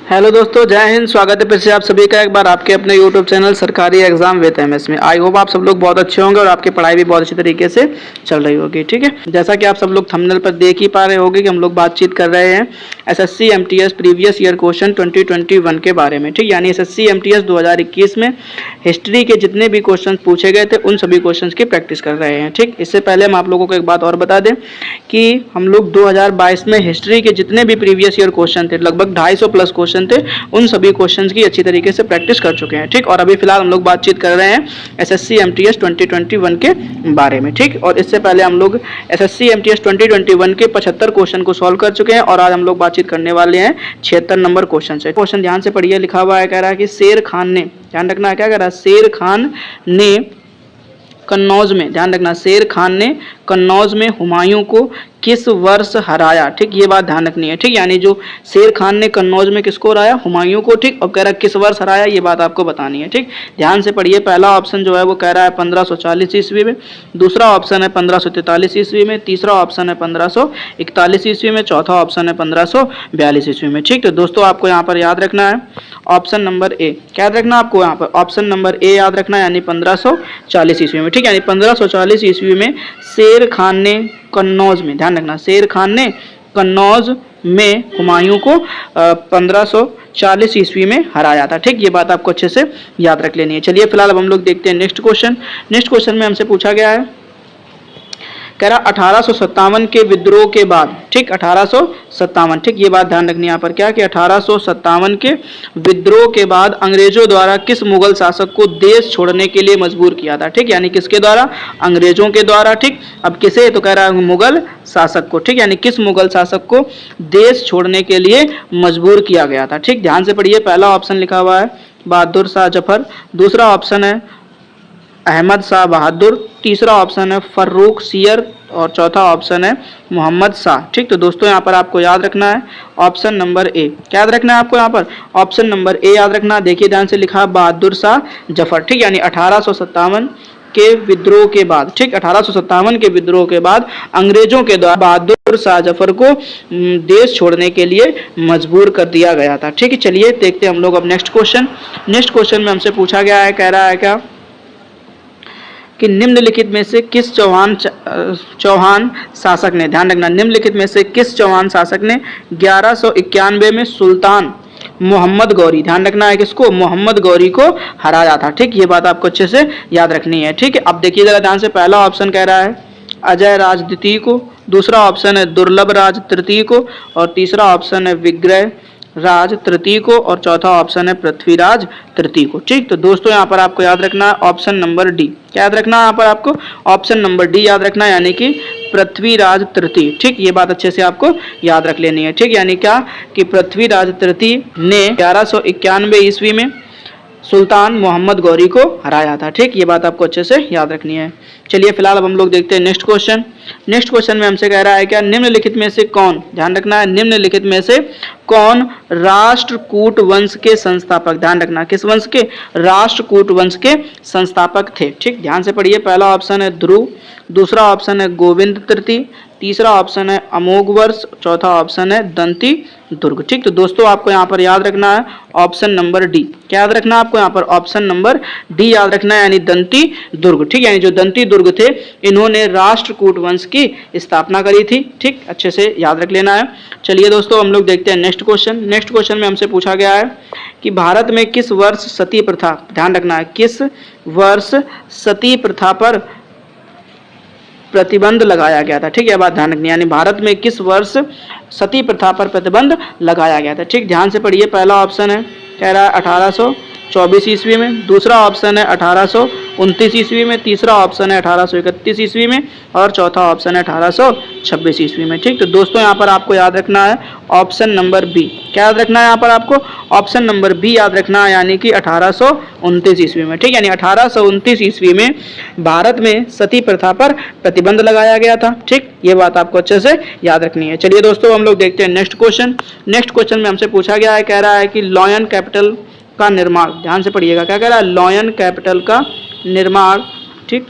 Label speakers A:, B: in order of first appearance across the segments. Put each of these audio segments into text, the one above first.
A: Hello दोस्तों, जय हिंद। स्वागत है फिर से आप सभी का एक बार आपके अपने यूट्यूब चैनल सरकारी एग्जाम विद एमएस में। आई होप आप सब लोग बहुत अच्छे होंगे और आपकी पढ़ाई भी बहुत अच्छी तरीके से चल रही होगी। ठीक है, जैसा कि आप सब लोग थंबनेल पर देख ही पा रहे होंगे कि हम लोग बातचीत कर रहे हैं SSC MTS previous year question 2021 के बारे में। ठीक, यानी एसएससी एमटीएस 2021 में हिस्ट्री के जितने भी क्वेश्चन पूछे गए थे उन सभी क्वेश्चन की प्रैक्टिस कर रहे हैं। ठीक, इससे पहले हम आप लोगों को एक बात और बता दें कि हम लोग 2022 में हिस्ट्री के जितने भी प्रीवियस ईयर क्वेश्चन थे, लगभग 250 प्लस क्वेश्चन थे, उन सभी क्वेश्चंस की अच्छी तरीके से प्रैक्टिस कर चुके हैं। ठीक, और अभी फिलहाल हम लोग बातचीत कर रहे हैं एसएससी एमटीएस 2021 के बारे में। ठीक, और इससे पहले हम लोग एसएससी एमटीएस 2021 के 75 क्वेश्चन को सॉल्व कर चुके हैं और आज हम लोग बातचीत करने वाले हैं 76 नंबर क्वेश्चन से। क्वेश्चन ध्यान से पढ़िए, लिखा हुआ है, कह रहा है कि शेर खान ने, ध्यान रखना क्या कह रहा है, शेर खान ने कन्नौज में, ध्यान रखना, शेर खान ने कन्नौज में हुमायूं को किस वर्ष हराया। ठीक, ये बात ध्यान रखनी है। ठीक, यानी जो शेर खान ने कन्नौज में किसको हराया, हुमायूं को। ठीक, और कह रहा है किस वर्ष हराया, ये बात आपको बतानी है। ठीक, ध्यान से पढ़िए, पहला ऑप्शन जो है वो कह रहा है 1540 ईस्वी में, दूसरा ऑप्शन है 1543 ईस्वी में, तीसरा ऑप्शन है 1541 ईस्वी में, चौथा ऑप्शन है 1542 ईस्वी में। ठीक, तो दोस्तों आपको यहाँ पर याद रखना है ऑप्शन नंबर ए। क्या याद रखना आपको यहाँ पर, ऑप्शन नंबर ए याद रखना है, यानी 1540 ईस्वी में। ठीक, यानी 1540 ईस्वी में शेर खान ने कन्नौज में, ध्यान रखना, शेर खान ने कन्नौज में हुमायूं को 1540 ईस्वी में हराया था। ठीक, ये बात आपको अच्छे से याद रख लेनी है। चलिए फिलहाल अब हम लोग देखते हैं नेक्स्ट क्वेश्चन। नेक्स्ट क्वेश्चन में हमसे पूछा गया है, कह रहा 1857 के विद्रोह के बाद। ठीक, 1857, ठीक, ये बात ध्यान रखनी है यहाँ पर, क्या कि 1857 के विद्रोह के बाद अंग्रेजों द्वारा किस मुगल शासक को देश छोड़ने के लिए मजबूर किया था। ठीक, यानी किसके द्वारा, अंग्रेजों के द्वारा। ठीक, अब किसे, तो कह रहा है मुगल शासक को। ठीक, यानी किस मुगल शासक को देश छोड़ने के लिए मजबूर किया गया था। ठीक, ध्यान से पढ़िए, पहला ऑप्शन लिखा हुआ है बहादुर शाह जफर, दूसरा ऑप्शन है अहमद शाह बहादुर, तीसरा ऑप्शन है फर्रुख सियर और चौथा ऑप्शन है मोहम्मद शाह। ठीक, तो दोस्तों यहाँ पर आपको याद रखना है ऑप्शन नंबर ए। क्या याद रखना है आपको यहाँ पर, ऑप्शन नंबर ए याद रखना। देखिए ध्यान से, लिखा बहादुर शाह जफर। ठीक, यानी 1857 के विद्रोह के बाद, ठीक, 1857 के विद्रोह के बाद अंग्रेजों के द्वारा बहादुर शाह जफर को देश छोड़ने के लिए मजबूर कर दिया गया था। ठीक है, चलिए देखते हैं हम लोग अब नेक्स्ट क्वेश्चन। नेक्स्ट क्वेश्चन में हमसे पूछा गया है, कह रहा है क्या कि निम्नलिखित में से किस चौहान शासक ने, ध्यान रखना, निम्नलिखित में से किस चौहान शासक ने 1191 में सुल्तान मोहम्मद गौरी, ध्यान रखना है किसको, मोहम्मद गौरी को हराया था। ठीक, ये बात आपको अच्छे से याद रखनी है। ठीक है, अब देखिए जरा ध्यान से, पहला ऑप्शन कह रहा है अजय राज द्वितीय को, दूसरा ऑप्शन है दुर्लभ राज तृतीय को और तीसरा ऑप्शन है विग्रह राज तृतीय को और चौथा ऑप्शन है पृथ्वीराज तृतीय को। ठीक, तो दोस्तों यहाँ पर आपको याद रखना है ऑप्शन नंबर डी। क्या याद रखना है यहाँ पर आपको, ऑप्शन नंबर डी याद रखना है, यानी कि पृथ्वीराज तृतीय। ठीक, ये बात अच्छे से आपको याद रख लेनी है। ठीक, यानी क्या कि पृथ्वीराज तृतीय ने 1191 ईस्वी में सुल्तान मोहम्मद गौरी को हराया था। ठीक, ये बात आपको अच्छे से याद रखनी है। चलिए फिलहाल अब हम लोग देखते हैं नेक्स्ट क्वेश्चन। नेक्स्ट क्वेश्चन में हमसे कह रहा है क्या, निम्नलिखित में से कौन, ध्यान रखना है, निम्नलिखित में से कौन राष्ट्रकूट वंश के संस्थापक, ध्यान रखना, किस वंश के, राष्ट्रकूट वंश के संस्थापक थे। ठीक, ध्यान से पढ़िए, पहला ऑप्शन है ध्रुव, दूसरा ऑप्शन है गोविंद तृतीय, तीसरा ऑप्शन है अमोघ वर्ष, चौथा ऑप्शन है दंती दुर्ग। ठीक, तो दोस्तों आपको यहाँ पर याद रखना है ऑप्शन नंबर डी। क्या याद रखना है आपको यहाँ पर, ऑप्शन नंबर डी याद रखना है, यानी दंती दुर्ग। ठीक, यानी जो दंती दुर्ग थे इन्होंने राष्ट्रकूट वंश की स्थापना करी थी। ठीक, अच्छे से याद रख लेना है। चलिए दोस्तों हम लोग देखते हैं नेक्स्ट क्वेश्चन। नेक्स्ट क्वेश्चन में हमसे पूछा गया है कि भारत में किस वर्ष सती प्रथा, ध्यान रखना है, किस वर्ष सती प्रथा पर प्रतिबंध लगाया गया था। ठीक है, बात ध्यान रखनी, यानी भारत में किस वर्ष सती प्रथा पर प्रतिबंध लगाया गया था। ठीक, ध्यान से पढ़िए, पहला ऑप्शन है कह रहा है 1824 ईस्वी में, दूसरा ऑप्शन है 1829 ईस्वी में, तीसरा ऑप्शन है 1831 ईस्वी में और चौथा ऑप्शन है 1826 ईस्वी में। ठीक, तो दोस्तों यहाँ पर आपको याद रखना है ऑप्शन नंबर बी। क्या याद रखना है यहाँ पर आपको, ऑप्शन नंबर बी याद रखना है, यानी कि 1829 ईस्वी में। ठीक, यानी 1829 ईस्वी में भारत में सती प्रथा पर प्रतिबंध लगाया गया था। ठीक, ये बात आपको अच्छे से याद रखनी है। चलिए दोस्तों हम लोग देखते हैं नेक्स्ट क्वेश्चन। नेक्स्ट क्वेश्चन में हमसे पूछा गया है, कह रहा है कि लॉयन कैपिटल का निर्माण, ध्यान से पढ़िएगा, क्या कह रहा है, लॉयन कैपिटल का निर्माण, ठीक,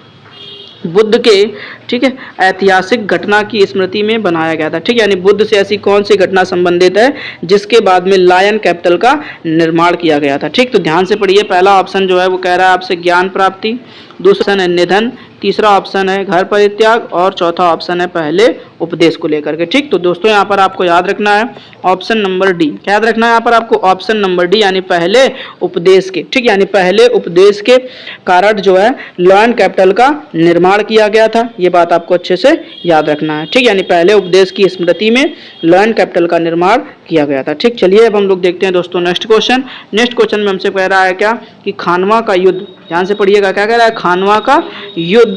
A: बुद्ध के, ठीक है, ऐतिहासिक घटना की स्मृति में बनाया गया था। ठीक है, यानी बुद्ध से ऐसी कौन सी घटना संबंधित है जिसके बाद में लायन कैपिटल का निर्माण किया गया था। ठीक, तो ध्यान से पढ़िए। पहला ऑप्शन जो है वो कह रहा है आपसे ज्ञान प्राप्ति, दूसरा है निधन, तीसरा ऑप्शन है घर परित्याग और चौथा ऑप्शन है पहले उपदेश को लेकर के। ठीक, तो दोस्तों यहाँ पर आपको याद रखना है ऑप्शन नंबर डी। क्या याद रखना है यहाँ पर आपको? ऑप्शन नंबर डी, यानी पहले उपदेश के। ठीक, यानी पहले उपदेश के कारण जो है लायन कैपिटल का निर्माण किया गया था। ये बात आपको अच्छे से याद रखना है। ठीक, यानी पहले उपदेश की स्मृति में लायन कैपिटल का निर्माण किया गया था। ठीक, चलिए अब हम लोग देखते हैं दोस्तों नेक्स्ट क्वेश्चन। नेक्स्ट क्वेश्चन में हमसे कह रहा है क्या कि खानवा का युद्ध, ध्यान से पढ़िएगा, क्या कह रहा है? खानवा का युद्ध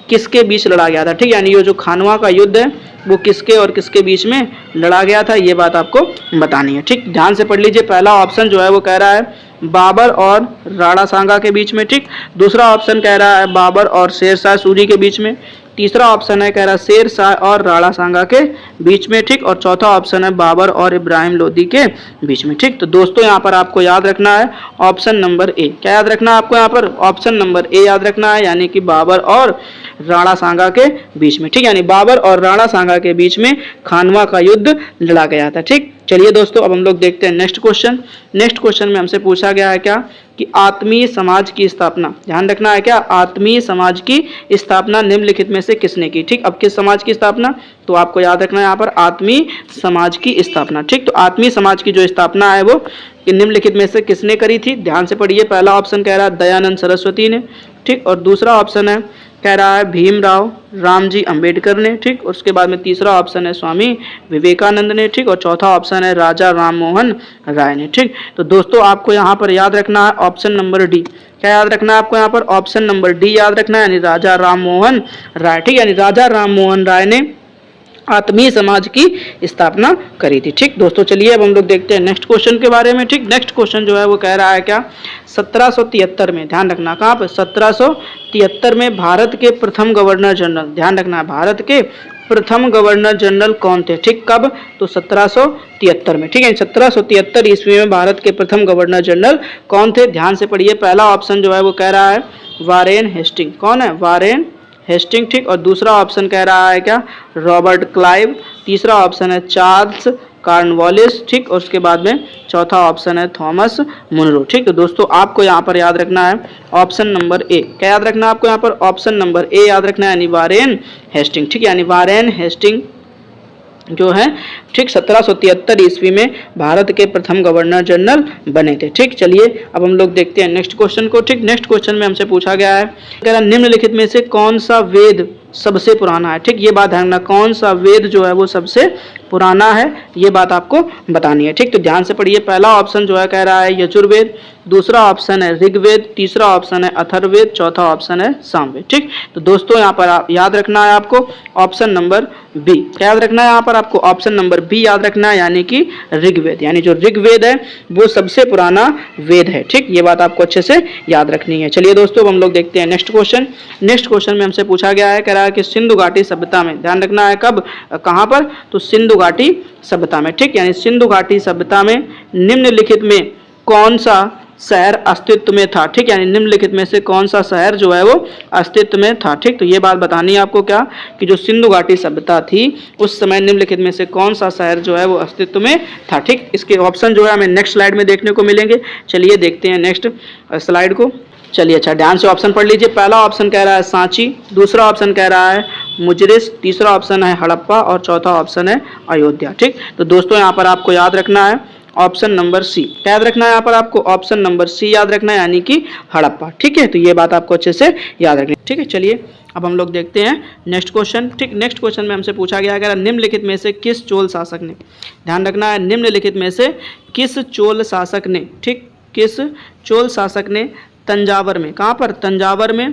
A: किसके बीच लड़ा गया था। ठीक, यानी ये जो खानवा का युद्ध है वो किसके और किसके बीच में लड़ा गया था, ये बात आपको बतानी है। ठीक, ध्यान से पढ़ लीजिए। पहला ऑप्शन जो है वो कह रहा है बाबर और राणा सांगा के बीच में। ठीक, दूसरा ऑप्शन कह रहा है बाबर और शेर शाह सूरी के बीच में। तीसरा ऑप्शन है कह रहा है शेर शाह और राणा सांगा के बीच में। ठीक, और चौथा ऑप्शन है बाबर और इब्राहिम लोदी के बीच में। ठीक, तो दोस्तों यहाँ पर आपको याद रखना है ऑप्शन नंबर ए। क्या याद रखना है आपको? यहाँ पर ऑप्शन नंबर ए याद रखना है, यानी कि बाबर और राणा सांगा के बीच में। ठीक, यानी बाबर और राणा सांगा के बीच में खानवा का युद्ध लड़ा गया था। ठीक, चलिए दोस्तों अब हम लोग देखते हैं नेक्स्ट क्वेश्चन। नेक्स्ट क्वेश्चन में हमसे पूछा गया है क्या कि आत्मीय समाज की स्थापना, ध्यान रखना है क्या, आत्मीय समाज की स्थापना निम्नलिखित में से किसने की। ठीक, अब किस समाज की स्थापना, तो आपको याद रखना है यहाँ पर आत्मीय समाज की स्थापना। ठीक, तो आत्मीय समाज की जो स्थापना है वो निम्नलिखित में से किसने करी थी, ध्यान से पढ़िए। पहला ऑप्शन कह रहा है दयानंद सरस्वती ने। ठीक, और दूसरा ऑप्शन है कह रहा है भीमराव रामजी अंबेडकर ने। ठीक, और उसके बाद में तीसरा ऑप्शन है स्वामी विवेकानंद ने। ठीक, और चौथा ऑप्शन है राजा राम मोहन राय ने। ठीक, तो दोस्तों आपको यहाँ पर याद रखना है ऑप्शन नंबर डी। क्या याद रखना है आपको यहाँ पर? ऑप्शन नंबर डी याद रखना है, यानी राजा राम मोहन राय। ठीक, यानी राजा राम मोहन राय ने आत्मीय समाज की स्थापना करी थी। ठीक दोस्तों, चलिए अब हम लोग देखते हैं नेक्स्ट क्वेश्चन के बारे में। ठीक, नेक्स्ट क्वेश्चन जो है वो कह रहा है क्या 1773 में, ध्यान रखना कहाँ पर, 1773 में भारत के प्रथम गवर्नर जनरल, ध्यान रखना है भारत के प्रथम गवर्नर जनरल कौन थे। ठीक, कब, तो 1773 में। ठीक है, 1773 ईस्वी में भारत के प्रथम गवर्नर जनरल कौन थे, ध्यान से पढ़िए। पहला ऑप्शन जो है वो कह रहा है वारेन हेस्टिंग। कौन है? Warren Hasting. ठीक, और दूसरा ऑप्शन कह रहा है क्या रॉबर्ट क्लाइव। तीसरा ऑप्शन है चार्ल्स कॉर्नवालिस। ठीक, और उसके बाद में चौथा ऑप्शन है थॉमस मुनरो। ठीक, तो दोस्तों आपको यहाँ पर याद रखना है ऑप्शन नंबर ए। क्या याद रखना है आपको यहाँ पर? ऑप्शन नंबर ए याद रखना है, यानी वारेन हेस्टिंग। ठीक, यानी वारेन हेस्टिंग जो है ठीक 1773 ईस्वी में भारत के प्रथम गवर्नर जनरल बने थे। ठीक, चलिए अब हम लोग देखते हैं नेक्स्ट क्वेश्चन को। ठीक, नेक्स्ट क्वेश्चन में हमसे पूछा गया है निम्नलिखित में से कौन सा वेद सबसे पुराना है। ठीक, ये बात ध्यान रखना, कौन सा वेद जो है वो सबसे पुराना है, ये बात आपको बतानी है। ठीक, तो ध्यान से पढ़िए। पहला ऑप्शन जो है कह रहा है यजुर्वेद, दूसरा ऑप्शन है ऋग्वेद, तीसरा ऑप्शन है अथर्ववेद, चौथा ऑप्शन है सामवेद। ठीक, तो दोस्तों यहाँ पर आप याद रखना है आपको ऑप्शन नंबर बी। क्या याद रखना है यहाँ पर आपको? ऑप्शन नंबर बी याद रखना है, यानी कि ऋग्वेद। यानी जो ऋग्वेद है वो सबसे पुराना वेद है। ठीक, ये बात आपको अच्छे से याद रखनी है। चलिए दोस्तों हम लोग देखते हैं नेक्स्ट क्वेश्चन। नेक्स्ट क्वेश्चन में हमसे पूछा गया है, कह रहा है कि सिंधु घाटी सभ्यता में, ध्यान रखना है कब, कहाँ पर, तो सिंधु घाटी सभ्यता में। ठीक, यानी सिंधु घाटी सभ्यता में निम्नलिखित में कौन सा शहर अस्तित्व में था। ठीक, यानी निम्नलिखित में से कौन सा शहर जो है वो अस्तित्व में था। ठीक, तो ये बात बतानी है आपको क्या कि जो सिंधु घाटी सभ्यता थी उस समय निम्नलिखित में से कौन सा शहर जो है वो अस्तित्व में था। ठीक, इसके ऑप्शन जो है हमें नेक्स्ट स्लाइड में देखने को मिलेंगे। चलिए देखते हैं नेक्स्ट स्लाइड को। चलिए अच्छा ध्यान से ऑप्शन पढ़ लीजिए। पहला ऑप्शन कह रहा है सांची, दूसरा ऑप्शन कह रहा है मुजरिस, तीसरा ऑप्शन है हड़प्पा और चौथा ऑप्शन है अयोध्या। ठीक, तो दोस्तों यहाँ पर आपको याद रखना है ऑप्शन नंबर सी। क्या याद रखना है यहाँ पर आपको? ऑप्शन नंबर सी याद रखना है, यानी कि हड़प्पा। ठीक है, तो ये बात आपको अच्छे से याद रखनी है। ठीक है, चलिए अब हम लोग देखते हैं नेक्स्ट क्वेश्चन। ठीक, नेक्स्ट क्वेश्चन में हमसे पूछा गया है निम्नलिखित में से किस चोल शासक ने, ध्यान रखना है निम्नलिखित में से किस चोल शासक ने, ठीक, किस चोल शासक ने तंजावर में, कहाँ पर, तंजावर में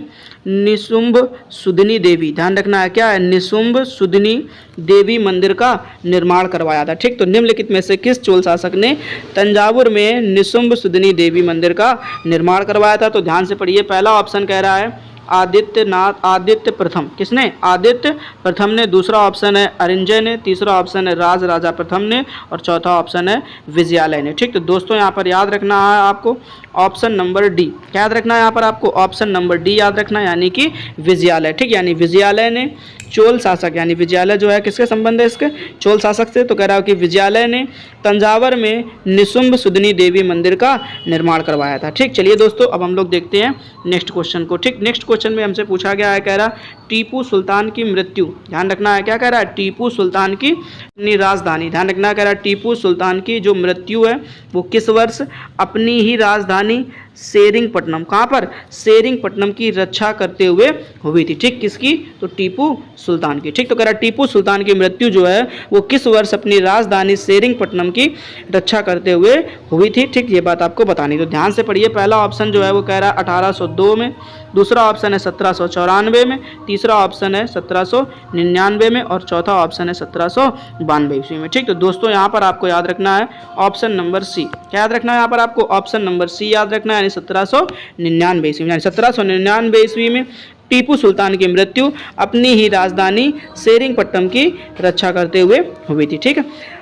A: निशुंभ सुदनी देवी, ध्यान रखना है क्या है, निशुंभ सुदनी देवी मंदिर का निर्माण करवाया था। ठीक, तो निम्नलिखित में से किस चोल शासक ने तंजावुर में निशुंभ सुदनी देवी मंदिर का निर्माण करवाया था? तो ध्यान से पढ़िए। पहला ऑप्शन कह रहा है आदित्य प्रथम, किसने? आदित्य प्रथम ने। दूसरा ऑप्शन है अरिंजय ने। तीसरा ऑप्शन है राज राजा प्रथम ने। और चौथा ऑप्शन है विजयालय ने। ठीक, तो दोस्तों यहाँ पर याद रखना है आपको ऑप्शन नंबर डी। क्या याद रखना है यहाँ पर आपको? ऑप्शन नंबर डी याद रखना है, यानी कि विजयालय। ठीक, यानी विजयालय ने चोल शासक, यानी विजयालय जो है किसके संबंध है इसके? चोल शासक से। तो कह रहा हूँ कि विजयालय ने तंजावर में निशुंभ सुदनी देवी मंदिर का निर्माण करवाया था। ठीक, चलिए दोस्तों अब हम लोग देखते हैं नेक्स्ट क्वेश्चन को। ठीक, नेक्स्ट क्वेश्चन में हमसे पूछा गया है, कह रहा टीपू सुल्तान की मृत्यु, ध्यान रखना है, क्या कह रहा है? टीपू सुल्तान की अपनी राजधानी, ध्यान रखना, कह रहा है टीपू सुल्तान की जो मृत्यु है वो किस वर्ष अपनी ही राजधानी सेरिंगपट्टनम, कहाँ पर? सेरिंगपट्टनम की रक्षा करते हुए हुई थी। ठीक, किसकी? तो टीपू सुल्तान की। ठीक, तो कह रहा टीपू सुल्तान की मृत्यु जो है वो किस वर्ष अपनी राजधानी सेरिंगपट्टनम की रक्षा करते हुए हुई थी। ठीक, ये बात आपको बतानी, तो ध्यान से पढ़िए। पहला ऑप्शन जो है वो कह रहा है 1802 में, दूसरा ऑप्शन है 1794 में, तीसरा ऑप्शन है 1799 में और चौथा ऑप्शन है 1792 ईस्वी में। ठीक, तो दोस्तों यहाँ पर आपको याद रखना है ऑप्शन नंबर सी। क्या याद रखना है यहाँ पर आपको? ऑप्शन नंबर सी याद रखना है, यानी 1799 ईस्वी में। यानी 1799 ईस्वी में टीपू सुल्तान की मृत्यु अपनी ही राजधानी सेरिंगपट्टम की रक्षा करते हुए हुई थी। ठीक है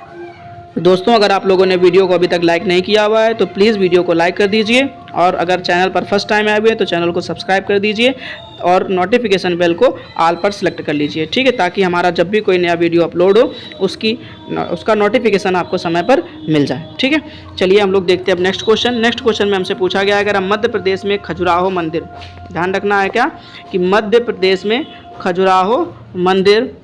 A: दोस्तों, अगर आप लोगों ने वीडियो को अभी तक लाइक नहीं किया हुआ है तो प्लीज़ वीडियो को लाइक कर दीजिए, और अगर चैनल पर फर्स्ट टाइम आए हुए हैं तो चैनल को सब्सक्राइब कर दीजिए और नोटिफिकेशन बेल को ऑल पर सेलेक्ट कर लीजिए। ठीक है, ताकि हमारा जब भी कोई नया वीडियो अपलोड हो उसका नोटिफिकेशन आपको समय पर मिल जाए। ठीक है, चलिए हम लोग देखते हैं अब नेक्स्ट क्वेश्चन। नेक्स्ट क्वेश्चन में हमसे पूछा गया है, अगर मध्य प्रदेश में खजुराहो मंदिर, ध्यान रखना है क्या कि मध्य प्रदेश में खजुराहो मंदिर,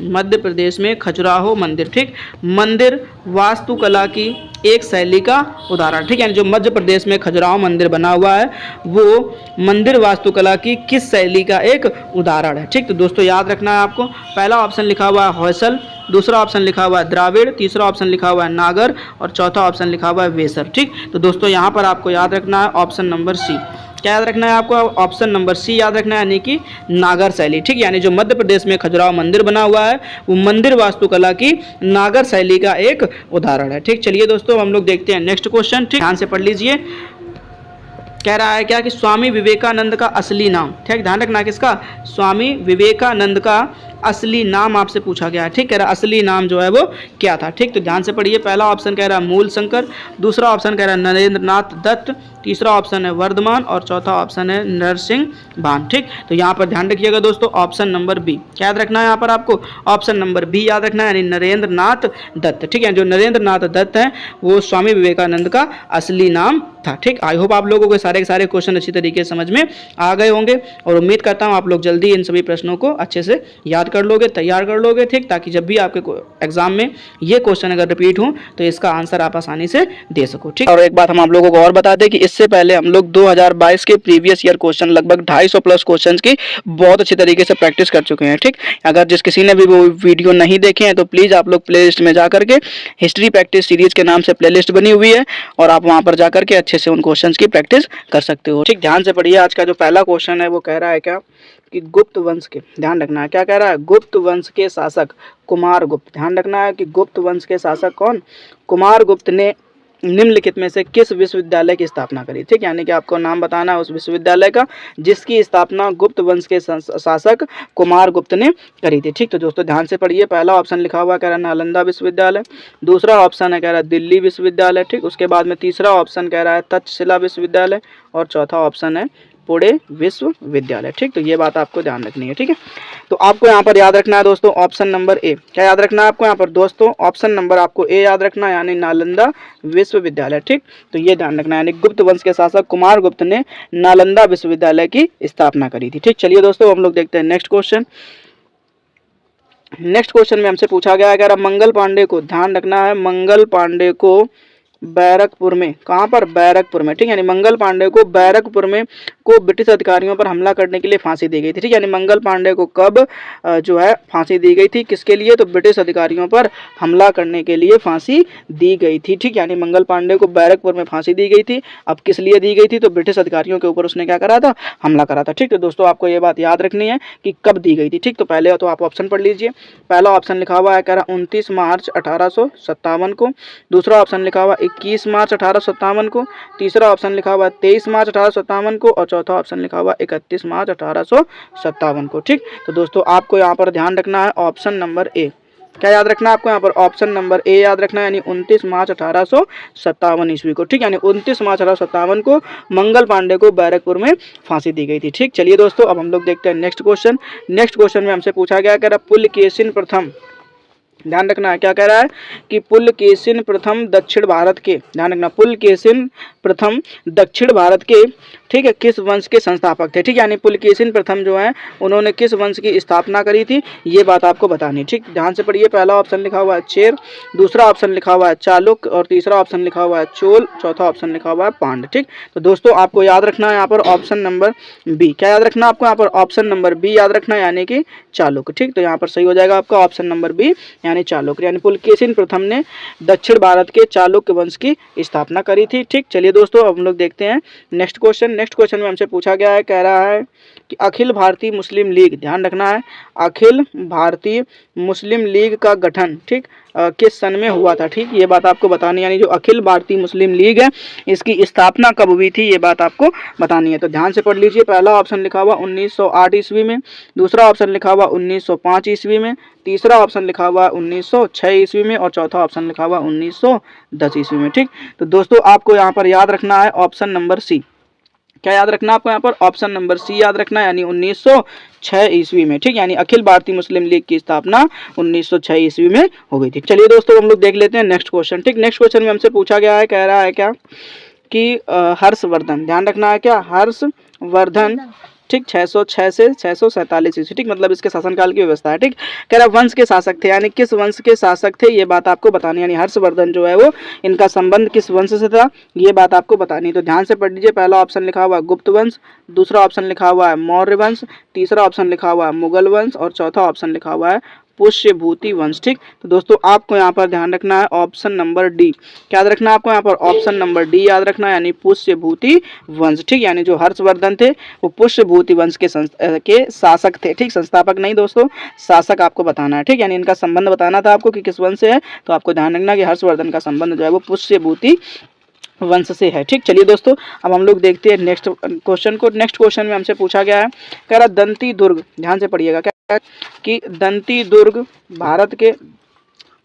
A: मध्य प्रदेश में खजुराहो मंदिर, ठीक, मंदिर वास्तुकला की एक शैली का उदाहरण। ठीक है, यानी जो मध्य प्रदेश में खजुराहो मंदिर बना हुआ है वो मंदिर वास्तुकला की किस शैली का एक उदाहरण है। ठीक, तो दोस्तों याद रखना है आपको, पहला ऑप्शन लिखा हुआ है होयसल, दूसरा ऑप्शन लिखा हुआ है द्राविड़, तीसरा ऑप्शन लिखा हुआ है नागर और चौथा ऑप्शन लिखा हुआ है वेसर। ठीक, तो दोस्तों यहाँ पर आपको याद रखना है ऑप्शन नंबर सी। क्या याद रखना है आपको? ऑप्शन नंबर सी याद रखना है, यानी कि नागर शैली। ठीक, यानी जो मध्य प्रदेश में खजुराहो मंदिर बना हुआ है वो मंदिर वास्तुकला की नागर शैली का एक उदाहरण है। ठीक, चलिए दोस्तों हम लोग देखते हैं नेक्स्ट क्वेश्चन। ठीक, ध्यान से पढ़ लीजिए। कह रहा है क्या कि स्वामी विवेकानंद का असली नाम, ठीक, ध्यान रखना किसका? स्वामी विवेकानंद का असली नाम आपसे पूछा गया है। ठीक, कह रहा असली नाम जो है वो क्या था। ठीक, तो ध्यान से पढ़िए। पहला ऑप्शन कह रहा है मूल शंकर, दूसरा ऑप्शन कह रहा है नरेंद्र नाथ दत्त, तीसरा ऑप्शन है वर्धमान और चौथा ऑप्शन है नरसिंह भान। ठीक, तो यहाँ पर ध्यान रखिएगा दोस्तों ऑप्शन नंबर बी। क्या याद रखना है यहाँ पर आपको? ऑप्शन नंबर बी याद रखना है, यानी नरेंद्र नाथ दत्त। ठीक है, जो नरेंद्र नाथ दत्त है वो स्वामी विवेकानंद का असली नाम था। ठीक, आई होप आप लोगों को सारे के सारे क्वेश्चन अच्छी तरीके से समझ में आ गए होंगे और उम्मीद करता हूँ आप लोग जल्दी इन सभी प्रश्नों को अच्छे से याद कर लोगे, तैयार कर लोगे। ठीक, ताकि जब भी आपके एग्जाम में ये क्वेश्चन अगर रिपीट हो तो इसका आंसर आप आसानी से दे सको। ठीक, और एक बात हम आप लोगों को और बता दें कि इससे पहले हम लोग 2022 के प्रीवियस ईयर क्वेश्चन लगभग 250 प्लस क्वेश्चन की बहुत अच्छी तरीके से प्रैक्टिस कर चुके हैं। ठीक, अगर जिस किसी ने भी वो वीडियो नहीं देखे हैं तो प्लीज़ आप लोग प्ले लिस्ट में जाकर के हिस्ट्री प्रैक्टिस सीरीज के नाम से प्ले लिस्ट बनी हुई है और आप वहाँ पर जाकर के अच्छे से उन क्वेश्चन की प्रैक्टिस कर सकते हो। ठीक, ध्यान से पढ़िए। आज का जो पहला क्वेश्चन है वो कह रहा है क्या कि गुप्त वंश के, ध्यान रखना है क्या कह रहा है? गुप्त वंश के शासक कुमारगुप्त, ध्यान रखना है कि गुप्त वंश के शासक कौन? कुमारगुप्त ने निम्नलिखित में से किस विश्वविद्यालय की स्थापना करी। ठीक, यानी कि आपको नाम बताना है उस विश्वविद्यालय का जिसकी स्थापना गुप्त वंश के शासक कुमारगुप्त ने करी थी। ठीक, तो दोस्तों ध्यान से पढ़िए। पहला ऑप्शन लिखा हुआ कह रहा है नालंदा विश्वविद्यालय, दूसरा ऑप्शन है कह रहा है दिल्ली विश्वविद्यालय। ठीक, उसके बाद में तीसरा ऑप्शन कह रहा है तक्षशिला विश्वविद्यालय और चौथा ऑप्शन है पुणे विश्वविद्यालय। ठीक, तो ये बात आपको ध्यान रखनी है। ठीक है, तो आपको यहाँ पर याद रखना है दोस्तों ऑप्शन नंबर ए। क्या याद रखना है आपको यहाँ पर दोस्तों? ऑप्शन नंबर आपको ए याद रखना है, यानी नालंदा विश्वविद्यालय। ठीक, तो ये ध्यान रखना है, यानी गुप्त वंश के शासक कुमारगुप्त ने नालंदा विश्वविद्यालय की स्थापना करी थी। ठीक, चलिए दोस्तों हम लोग देखते हैं नेक्स्ट क्वेश्चन। नेक्स्ट क्वेश्चन में हमसे पूछा गया है कि मंगल पांडे को, ध्यान रखना है, मंगल पांडे को बैरकपुर में, कहाँ पर? बैरकपुर में। ठीक, यानी मंगल पांडे को बैरकपुर में को ब्रिटिश अधिकारियों पर हमला करने के लिए फांसी दी गई थी। ठीक, यानी मंगल पांडे को कब जो है फांसी दी गई थी, किसके लिए? तो ब्रिटिश अधिकारियों पर हमला करने के लिए फांसी दी गई थी। ठीक, यानी मंगल पांडे को बैरकपुर में फांसी दी गई थी। अब किस लिए दी गई थी? तो ब्रिटिश अधिकारियों के ऊपर उसने क्या करा था? हमला करा था। ठीक, तो दोस्तों आपको ये बात याद रखनी है कि कब दी गई थी। ठीक, तो पहले तो आप ऑप्शन पढ़ लीजिए। पहला ऑप्शन लिखा हुआ है कह रहा 29 मार्च 1857 को, दूसरा ऑप्शन लिखा हुआ 21 मार्च 1857 को, तीसरा ऑप्शन लिखा हुआ है 23 मार्च 1857 को और चौथा ऑप्शन लिखा हुआ है 31 मार्च 1857 को। ठीक, तो दोस्तों आपको यहाँ पर ध्यान रखना है ऑप्शन नंबर ए। क्या याद रखना है आपको यहाँ पर? ऑप्शन नंबर ए याद रखना है, यानी 29 मार्च 1857 ईस्वी को। ठीक, यानी 29 मार्च 1857 को मंगल पांडे को बैरकपुर में फांसी दी गई थी। ठीक, चलिए दोस्तों अब हम लोग देखते हैं नेक्स्ट क्वेश्चन। नेक्स्ट क्वेश्चन में हमसे पूछा गया, कह रहा पुलकेशिन प्रथम, ध्यान रखना है क्या कह रहा है कि पुलकेशिन प्रथम दक्षिण भारत के, ध्यान रखना, पुलकेशिन प्रथम दक्षिण भारत के, ठीक है, किस वंश के संस्थापक थे? ठीक, यानी पुलकेशिन प्रथम जो है उन्होंने किस वंश की स्थापना करी थी, ये बात आपको बतानी। ठीक, ध्यान से पढ़िए। पहला ऑप्शन लिखा हुआ है चेर, दूसरा ऑप्शन लिखा हुआ है चालुक्य और तीसरा ऑप्शन लिखा हुआ है चोल, चौथा ऑप्शन लिखा हुआ है पांड्य। ठीक, तो दोस्तों आपको याद रखना है यहाँ पर ऑप्शन नंबर बी। क्या याद रखना है आपको यहाँ पर? ऑप्शन नंबर बी याद रखना है, यानी कि चालुक्य। ठीक, तो यहाँ पर सही हो जाएगा आपका ऑप्शन नंबर बी, यानी चालुक्य, यानी पुलकेशिन प्रथम ने दक्षिण भारत के चालुक्य वंश की स्थापना करी थी। ठीक, चलिए दोस्तों अब हम लोग देखते हैं नेक्स्ट क्वेश्चन। नेक्स्ट क्वेश्चन में हमसे पूछा गया है, कह रहा है कि अखिल भारतीय मुस्लिम लीग, ध्यान रखना है, अखिल भारतीय मुस्लिम लीग का गठन, ठीक, किस सन में हुआ था? ठीक, ये बात आपको बतानी, यानी जो अखिल भारतीय मुस्लिम लीग है इसकी स्थापना कब हुई थी, ये बात आपको बतानी है। तो ध्यान से पढ़ लीजिए। पहला ऑप्शन लिखा हुआ 1908 ईस्वी में, दूसरा ऑप्शन लिखा हुआ 1905 ईस्वी में, तीसरा ऑप्शन लिखा हुआ 1906 ईस्वी में और चौथा ऑप्शन लिखा हुआ 1910 ईस्वी में। ठीक, तो दोस्तों आपको यहाँ पर याद रखना है ऑप्शन नंबर सी। क्या याद रखना आपको यहाँ पर? ऑप्शन नंबर सी याद रखना है, यानी 1906 ईस्वी में। ठीक, यानी अखिल भारतीय मुस्लिम लीग की स्थापना 1906 ईस्वी में हो गई थी। चलिए दोस्तों हम लोग देख लेते हैं नेक्स्ट क्वेश्चन। ठीक, नेक्स्ट क्वेश्चन में हमसे पूछा गया है, कह रहा है क्या कि हर्षवर्धन, ध्यान रखना है क्या, हर्षवर्धन, ठीक, 606 से 647 ईस्वी, ठीक, मतलब इसके शासनकाल की व्यवस्था है। ठीक, कह रहा वंश के शासक थे, यानी किस वंश के शासक थे ये बात आपको बतानी, यानी हर्षवर्धन जो है वो इनका संबंध किस वंश से था ये बात आपको बतानी। तो ध्यान से पढ़ लीजिए। पहला ऑप्शन लिखा हुआ है गुप्त वंश, दूसरा ऑप्शन लिखा हुआ है मौर्य वंश, तीसरा ऑप्शन लिखा हुआ है मुगल वंश और चौथा ऑप्शन लिखा हुआ है पुष्यभूति वंश। ठीक, तो दोस्तों आपको यहाँ पर ध्यान रखना है ऑप्शन नंबर डी। क्या याद रखना है आपको यहाँ पर? ऑप्शन नंबर डी याद रखना है, यानी पुष्यभूति वंश। ठीक, यानी जो हर्षवर्धन थे वो पुष्यभूति वंश के शासक थे। ठीक, संस्थापक नहीं दोस्तों, शासक आपको बताना है। ठीक, यानी इनका संबंध बताना था आपको कि किस वंश से है, तो आपको ध्यान रखना कि हर्षवर्धन का संबंध जो है वो पुष्यभूति वंश से है। ठीक, चलिए दोस्तों अब हम लोग देखते हैं नेक्स्ट क्वेश्चन को। नेक्स्ट क्वेश्चन में हमसे पूछा गया है, कह रहा दंती दुर्ग, ध्यान से पढ़िएगा, क्या कि दंती दुर्ग भारत के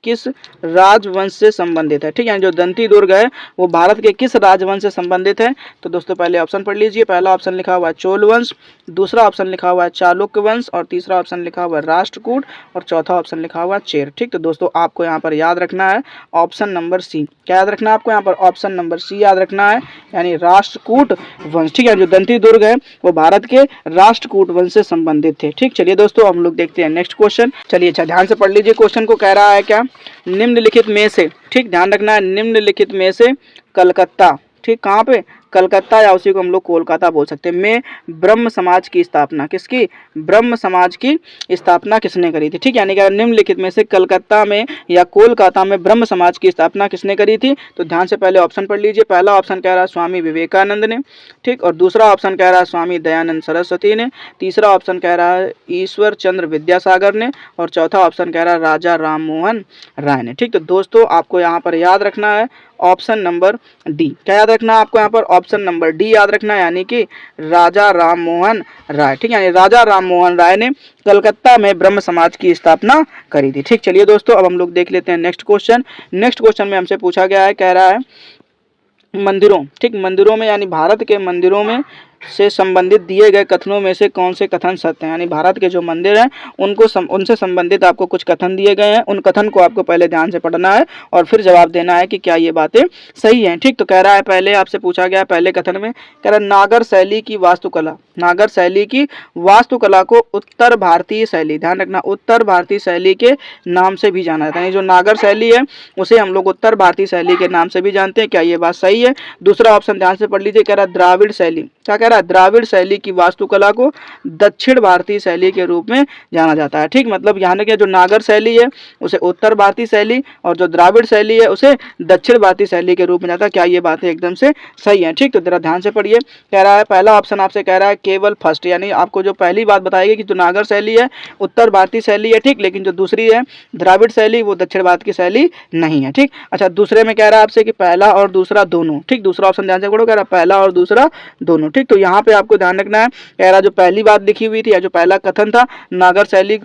A: किस राजवंश से संबंधित है? ठीक, यानी जो दंती दुर्ग है वो भारत के किस राजवंश से संबंधित है? तो दोस्तों पहले ऑप्शन पढ़ लीजिए। पहला ऑप्शन लिखा हुआ है चोल वंश, दूसरा ऑप्शन लिखा हुआ है चालुक्य वंश और तीसरा ऑप्शन लिखा हुआ है राष्ट्रकूट और चौथा ऑप्शन लिखा हुआ है चेर। ठीक, तो दोस्तों आपको यहाँ पर याद रखना है ऑप्शन नंबर सी। क्या याद रखना है आपको यहाँ पर? ऑप्शन नंबर सी याद रखना है, यानी राष्ट्रकूट वंश। ठीक है, जो दंती दुर्ग है वो भारत के राष्ट्रकूट वंश से संबंधित थे। ठीक, चलिए दोस्तों हम लोग देखते हैं नेक्स्ट क्वेश्चन। चलिए अच्छा ध्यान से पढ़ लीजिए क्वेश्चन को। कह रहा है क्या, निम्नलिखित में से, ठीक, ध्यान रखना है, निम्नलिखित में से कलकत्ता, ठीक, कहाँ पे? कलकत्ता, या उसी को हम लोग कोलकाता बोल सकते हैं, में ब्रह्म समाज की स्थापना, किसकी? ब्रह्म समाज की स्थापना किसने करी थी? ठीक, यानी कि निम्नलिखित में से कलकत्ता में या कोलकाता में ब्रह्म समाज की स्थापना किसने करी थी? तो ध्यान से पहले ऑप्शन पढ़ लीजिए। पहला ऑप्शन कह रहा है स्वामी विवेकानंद ने, ठीक, और दूसरा ऑप्शन कह रहा है स्वामी दयानंद सरस्वती ने, तीसरा ऑप्शन कह रहा है ईश्वर चंद्र विद्यासागर ने और चौथा ऑप्शन कह रहा है राजा राम मोहन राय ने। ठीक, तो दोस्तों आपको यहाँ पर याद रखना है ऑप्शन नंबर डी। क्या याद रखना है आपको यहाँ पर? ऑप्शन नंबर डी याद रखना है, यानी कि राजा राम मोहन राय। ठीक, यानी राजा राम मोहन राय ने कलकत्ता में ब्रह्म समाज की स्थापना करी थी। ठीक, चलिए दोस्तों अब हम लोग देख लेते हैं नेक्स्ट क्वेश्चन। नेक्स्ट क्वेश्चन में हमसे पूछा गया है, कह रहा है मंदिरों, ठीक, मंदिरों में यानी भारत के मंदिरों में से संबंधित दिए गए कथनों में से कौन से कथन सत्य हैं? यानी भारत के जो मंदिर हैं उनसे संबंधित आपको कुछ कथन दिए गए हैं, उन कथन को आपको पहले ध्यान से पढ़ना है और फिर जवाब देना है कि क्या ये बातें सही हैं। ठीक, तो कह रहा है, पहले आपसे पूछा गया पहले कथन में, कह रहा है नागर शैली की वास्तुकला, नागर शैली की वास्तुकला को उत्तर भारतीय शैली, ध्यान रखना, उत्तर भारतीय शैली के नाम से भी जाना जाता है। जो नागर शैली है उसे हम लोग उत्तर भारतीय शैली के नाम से भी जानते हैं। क्या ये बात सही है? दूसरा ऑप्शन ध्यान से पढ़ लीजिए, कह रहा है द्राविड़ शैली। क्या कह रहा है रहा है द्राविड़ शैली की वास्तुकला को दक्षिण भारतीय शैली के रूप में जाना जाता है। ठीक, मतलब यहाँ ने जो नागर शैली है उसे उत्तर भारतीय शैली और जो द्राविड़ शैली है उसे दक्षिण भारतीय शैली के रूप में जाता है। क्या ये बातें एकदम से सही है? ठीक, तो जरा ध्यान से पढ़िए। कह रहा है पहला ऑप्शन आपसे कह रहा है केवल फर्स्ट, यानी आपको जो पहली बात बताएगी कि जो नागर शैली है उत्तर भारतीय शैली है। ठीक, लेकिन जो दूसरी है द्राविड़ शैली वो दक्षिण भारत की शैली नहीं है। ठीक, अच्छा दूसरे में कह रहा है आपसे कि पहला और दूसरा दोनों। ठीक, दूसरा ऑप्शन ध्यान से पढ़ो, कह रहा है पहला और दूसरा दोनों। ठीक, तो यहाँ पे आपको ध्यान रखना है, कह रहा जो पहली बात लिखी हुई थी या जो पहला कथन था नागर शैली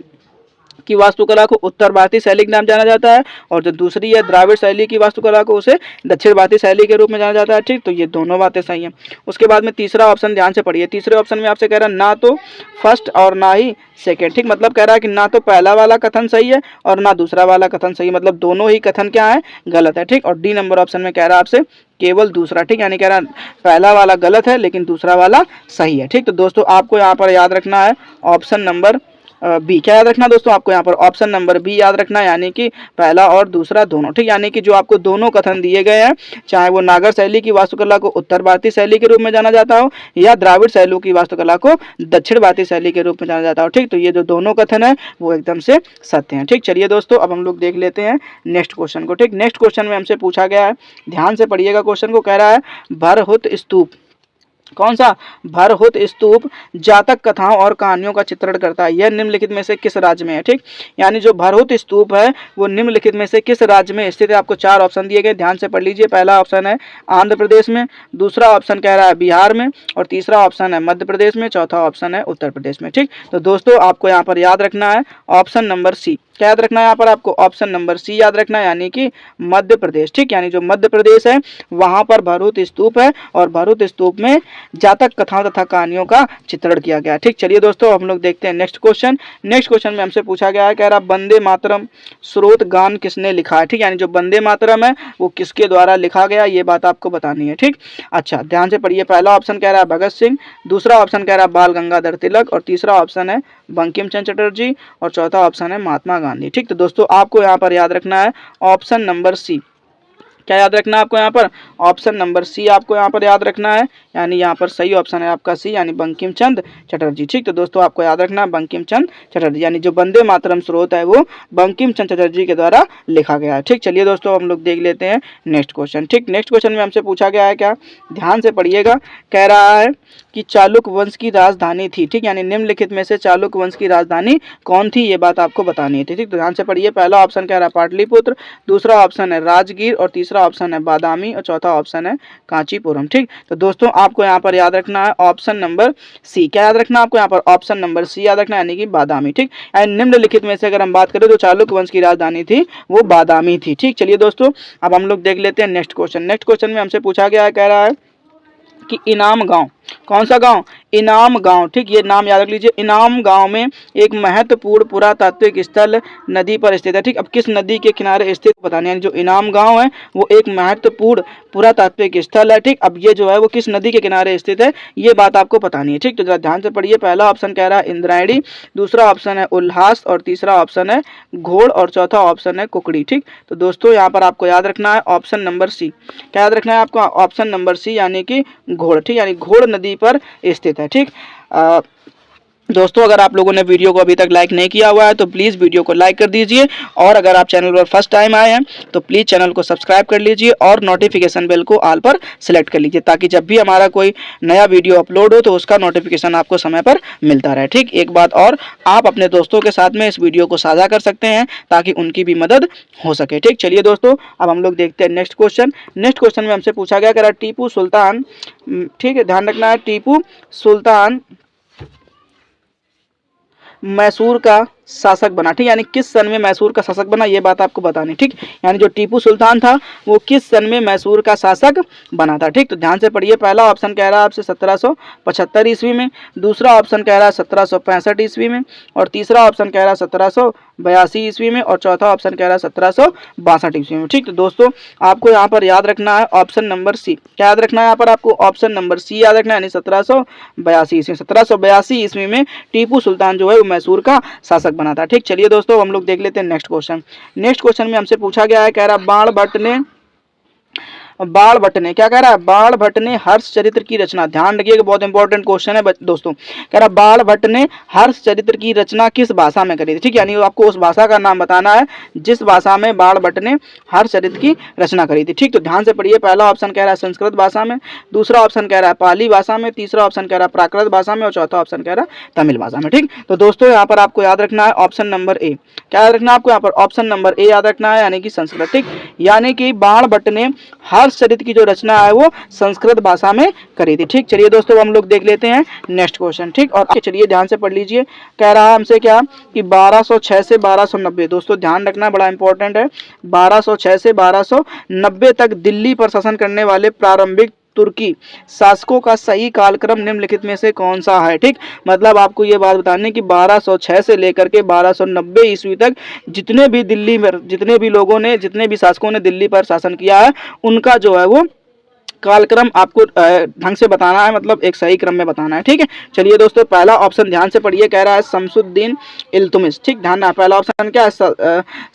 A: की वास्तुकला को उत्तर भारतीय शैली के नाम जाना जाता है और जो दूसरी है द्राविड़ शैली की वास्तुकला को उसे दक्षिण भारतीय शैली के रूप में जाना जाता है। ठीक, तो ये दोनों बातें सही हैं। उसके बाद में तीसरा ऑप्शन ध्यान से पढ़िए। तीसरे ऑप्शन में आपसे कह रहा है ना तो फर्स्ट और ना ही सेकेंड। ठीक, मतलब कह रहा है कि ना तो पहला वाला कथन सही है और ना दूसरा वाला कथन सही है, मतलब दोनों ही कथन क्या है गलत है। ठीक, और डी नंबर ऑप्शन में कह रहा है आपसे केवल दूसरा। ठीक, यानी कह रहा है पहला वाला गलत है लेकिन दूसरा वाला सही है। ठीक, तो दोस्तों आपको यहाँ पर याद रखना है ऑप्शन नंबर बी। क्या याद रखना दोस्तों? आपको यहाँ पर ऑप्शन नंबर बी याद रखना है, यानी कि पहला और दूसरा दोनों। ठीक, यानी कि जो आपको दोनों कथन दिए गए हैं, चाहे वो नागर शैली की वास्तुकला को उत्तर भारतीय शैली के रूप में जाना जाता हो या द्राविड़ शैली की वास्तुकला को दक्षिण भारतीय शैली के रूप में जाना जाता हो। ठीक, तो ये जो दोनों कथन है वो एकदम से सत्य हैं। ठीक, चलिए दोस्तों अब हम लोग देख लेते हैं नेक्स्ट क्वेश्चन को। ठीक, नेक्स्ट क्वेश्चन में हमसे पूछा गया है, ध्यान से पढ़िएगा क्वेश्चन को। कह रहा है भरहुत स्तूप, कौन सा? भरहुत स्तूप जातक कथाओं और कहानियों का चित्रण करता है। यह निम्नलिखित में से किस राज्य में है? ठीक, यानी जो भरहुत स्तूप है वो निम्नलिखित में से किस राज्य में स्थित है? आपको चार ऑप्शन दिए गए, ध्यान से पढ़ लीजिए। पहला ऑप्शन है आंध्र प्रदेश में, दूसरा ऑप्शन कह रहा है बिहार में और तीसरा ऑप्शन है मध्य प्रदेश में, चौथा ऑप्शन है उत्तर प्रदेश में। ठीक, तो दोस्तों आपको यहाँ पर याद रखना है ऑप्शन नंबर सी। क्या याद रखना है यहाँ पर? आपको ऑप्शन नंबर सी याद रखना है, यानी कि मध्य प्रदेश। ठीक, यानी जो मध्य प्रदेश है वहां पर भरहुत स्तूप है और भरहुत स्तूप में जातक कथाओं तथा कहानियों का चित्रण किया गया। ठीक, चलिए दोस्तों हम लोग देखते हैं नेक्स्ट क्वेश्चन। नेक्स्ट क्वेश्चन में हमसे पूछा गया है, कह रहा वंदे मातरम स्रोत गान किसने लिखा है? ठीक, यानी जो वंदे मातरम है वो किसके द्वारा लिखा गया, ये बात आपको बतानी है। ठीक, अच्छा ध्यान से पढ़िए। पहला ऑप्शन कह रहा है भगत सिंह, दूसरा ऑप्शन कह रहा है बाल गंगाधर तिलक और तीसरा ऑप्शन है बंकिम चंद्र चटर्जी और चौथा ऑप्शन है महात्मा गांधी। ठीक, तो दोस्तों आपको यहाँ पर याद रखना है ऑप्शन नंबर सी। क्या याद रखना है आपको यहाँ पर? ऑप्शन नंबर सी आपको यहाँ पर याद रखना है, यानी यहाँ पर सही ऑप्शन है आपका सी, यानी बंकिम चंद्र चटर्जी। ठीक, तो दोस्तों आपको याद रखना है बंकिम चंद्र चटर्जी, यानी जो वंदे मातरम स्रोत है वो बंकिम चंद्र चटर्जी के द्वारा लिखा गया है। ठीक, चलिए दोस्तों हम लोग देख लेते हैं नेक्स्ट क्वेश्चन। ठीक, नेक्स्ट क्वेश्चन में हमसे पूछा गया है, क्या ध्यान से पढ़िएगा। कह रहा है कि चालुक्य वंश की राजधानी थी। ठीक, यानी निम्नलिखित में से चालुक्य वंश की राजधानी कौन थी, ये बात आपको बतानी थी। ठीक, तो ध्यान से पढ़िए। पहला ऑप्शन कह रहा है पाटलिपुत्र, दूसरा ऑप्शन है राजगीर और तीसरा ऑप्शन है बादामी और चौथा ऑप्शन है कांचीपुरम। ठीक, तो दोस्तों आपको यहाँ पर याद रखना है ऑप्शन नंबर सी। क्या याद रखना है आपको यहाँ पर? ऑप्शन नंबर सी याद रखना है, यानी कि बादामी। ठीक, यानी निम्नलिखित में से अगर हम बात करें तो चालुक्य वंश की राजधानी थी वो बादामी थी। ठीक, चलिए दोस्तों अब हम लोग देख लेते हैं नेक्स्ट क्वेश्चन। नेक्स्ट क्वेश्चन में हमसे पूछा गया है, कह रहा है कि इनाम गांव, कौन सा गांव? इनाम गांव। ठीक, ये नाम याद रख लीजिए। इनाम गांव में एक महत्वपूर्ण पुरातात्विक स्थल नदी पर स्थित है। ठीक, अब किस नदी के किनारे स्थित बताने, यानी जो इनाम गांव है वो एक महत्वपूर्ण पुरातात्विक स्थल है। ठीक, अब ये जो है वो किस नदी के किनारे स्थित है ये बात आपको बतानी है। ठीक, तो जरा ध्यान से पढ़िए। पहला ऑप्शन कह रहा है इंद्रायणी, दूसरा ऑप्शन है उल्हास और तीसरा ऑप्शन है घोड़ और चौथा ऑप्शन है कुकड़ी। ठीक, तो दोस्तों यहाँ पर आपको याद रखना है ऑप्शन नंबर सी। क्या याद रखना है आपको? ऑप्शन नंबर सी, यानी कि घोड़। ठीक, यानी घोड़ नदी पर स्थित है। ठीक, दोस्तों अगर आप लोगों ने वीडियो को अभी तक लाइक नहीं किया हुआ है तो प्लीज़ वीडियो को लाइक कर दीजिए और अगर आप चैनल पर फर्स्ट टाइम आए हैं तो प्लीज़ चैनल को सब्सक्राइब कर लीजिए और नोटिफिकेशन बेल को ऑल पर सिलेक्ट कर लीजिए ताकि जब भी हमारा कोई नया वीडियो अपलोड हो तो उसका नोटिफिकेशन आपको समय पर मिलता रहे। ठीक, एक बात और, आप अपने दोस्तों के साथ में इस वीडियो को साझा कर सकते हैं ताकि उनकी भी मदद हो सके। ठीक, चलिए दोस्तों अब हम लोग देखते हैं नेक्स्ट क्वेश्चन। नेक्स्ट क्वेश्चन में हमसे पूछा गया कि टीपू सुल्तान, ठीक है ध्यान रखना है, टीपू सुल्तान मैसूर का शासक बना। ठीक, यानी किस सन में मैसूर का शासक बना ये बात आपको बतानी। ठीक, यानी जो टीपू सुल्तान था वो किस सन में मैसूर का शासक बना था। ठीक, तो ध्यान से पढ़िए। पहला ऑप्शन कह रहा है आपसे 1775 ईस्वी में, दूसरा ऑप्शन कह रहा है 1765 ईस्वी में और तीसरा ऑप्शन कह रहा है 1782 ईस्वी में और चौथा ऑप्शन कह रहा है 1762 ईस्वी में। ठीक, तो दोस्तों आपको यहाँ पर याद रखना है ऑप्शन नंबर सी। क्या याद रखना है यहाँ पर? आपको ऑप्शन नंबर सी याद रखना है, यानी 1782 ईस्वी। 1782 ईस्वी में टीपू सुल्तान जो है वो मैसूर का शासक बना था। ठीक, चलिए दोस्तों हम लोग देख लेते हैं नेक्स्ट क्वेश्चन। नेक्स्ट क्वेश्चन में हमसे पूछा गया है, कह रहा बाण भट्ट ने बाण भट्ट ने, क्या कह रहा है, बाण भट्ट ने हर्ष चरित्र की रचना, ध्यान रखिएगा बहुत इंपॉर्टेंट क्वेश्चन है दोस्तों, कह रहा बाण भट्ट ने हर्ष चरित्र की रचना किस भाषा में करी थी, ठीक, यानी आपको उस भाषा का नाम बताना है जिस भाषा में बाण भट्ट ने हर्ष चरित्र की रचना करी थी, ठीक। तो ध्यान से पढ़िए, पहला ऑप्शन कह रहा है संस्कृत भाषा में, दूसरा ऑप्शन कह रहा है पाली भाषा में, तीसरा ऑप्शन कह रहा है प्राकृत भाषा में और चौथा ऑप्शन कह रहा है तमिल भाषा में, ठीक। तो दोस्तों यहाँ पर आपको याद रखना है ऑप्शन नंबर ए, क्या याद रखना है आपको यहाँ पर, ऑप्शन नंबर ए याद रखना है, यानी कि संस्कृत, ठीक। यानी कि बाण भट्ट ने हर्षचरित की जो रचना है वो संस्कृत भाषा में करी थी, ठीक। चलिए दोस्तों हम लोग देख लेते हैं नेक्स्ट क्वेश्चन, ठीक। और चलिए ध्यान से पढ़ लीजिए, कह रहा है हमसे क्या कि 1206 से 1290, दोस्तों ध्यान रखना बड़ा इंपॉर्टेंट है, 1206 से 1290 तक दिल्ली पर शासन करने वाले प्रारंभिक तुर्की शासकों का सही कालक्रम निम्नलिखित में से कौन सा है, ठीक। मतलब आपको ये बात बतानी कि 1206 से लेकर के 1290 ईस्वी तक जितने भी दिल्ली में, जितने भी लोगों ने, जितने भी शासकों ने दिल्ली पर शासन किया है उनका जो है वो कालक्रम आपको ढंग से बताना है, मतलब एक सही क्रम में बताना है, ठीक है। चलिए दोस्तों पहला ऑप्शन ध्यान से पढ़िए, कह रहा है शमसुद्दीन इल्तुतमिश, ठीक। ध्यान रखना पहला ऑप्शन क्या है,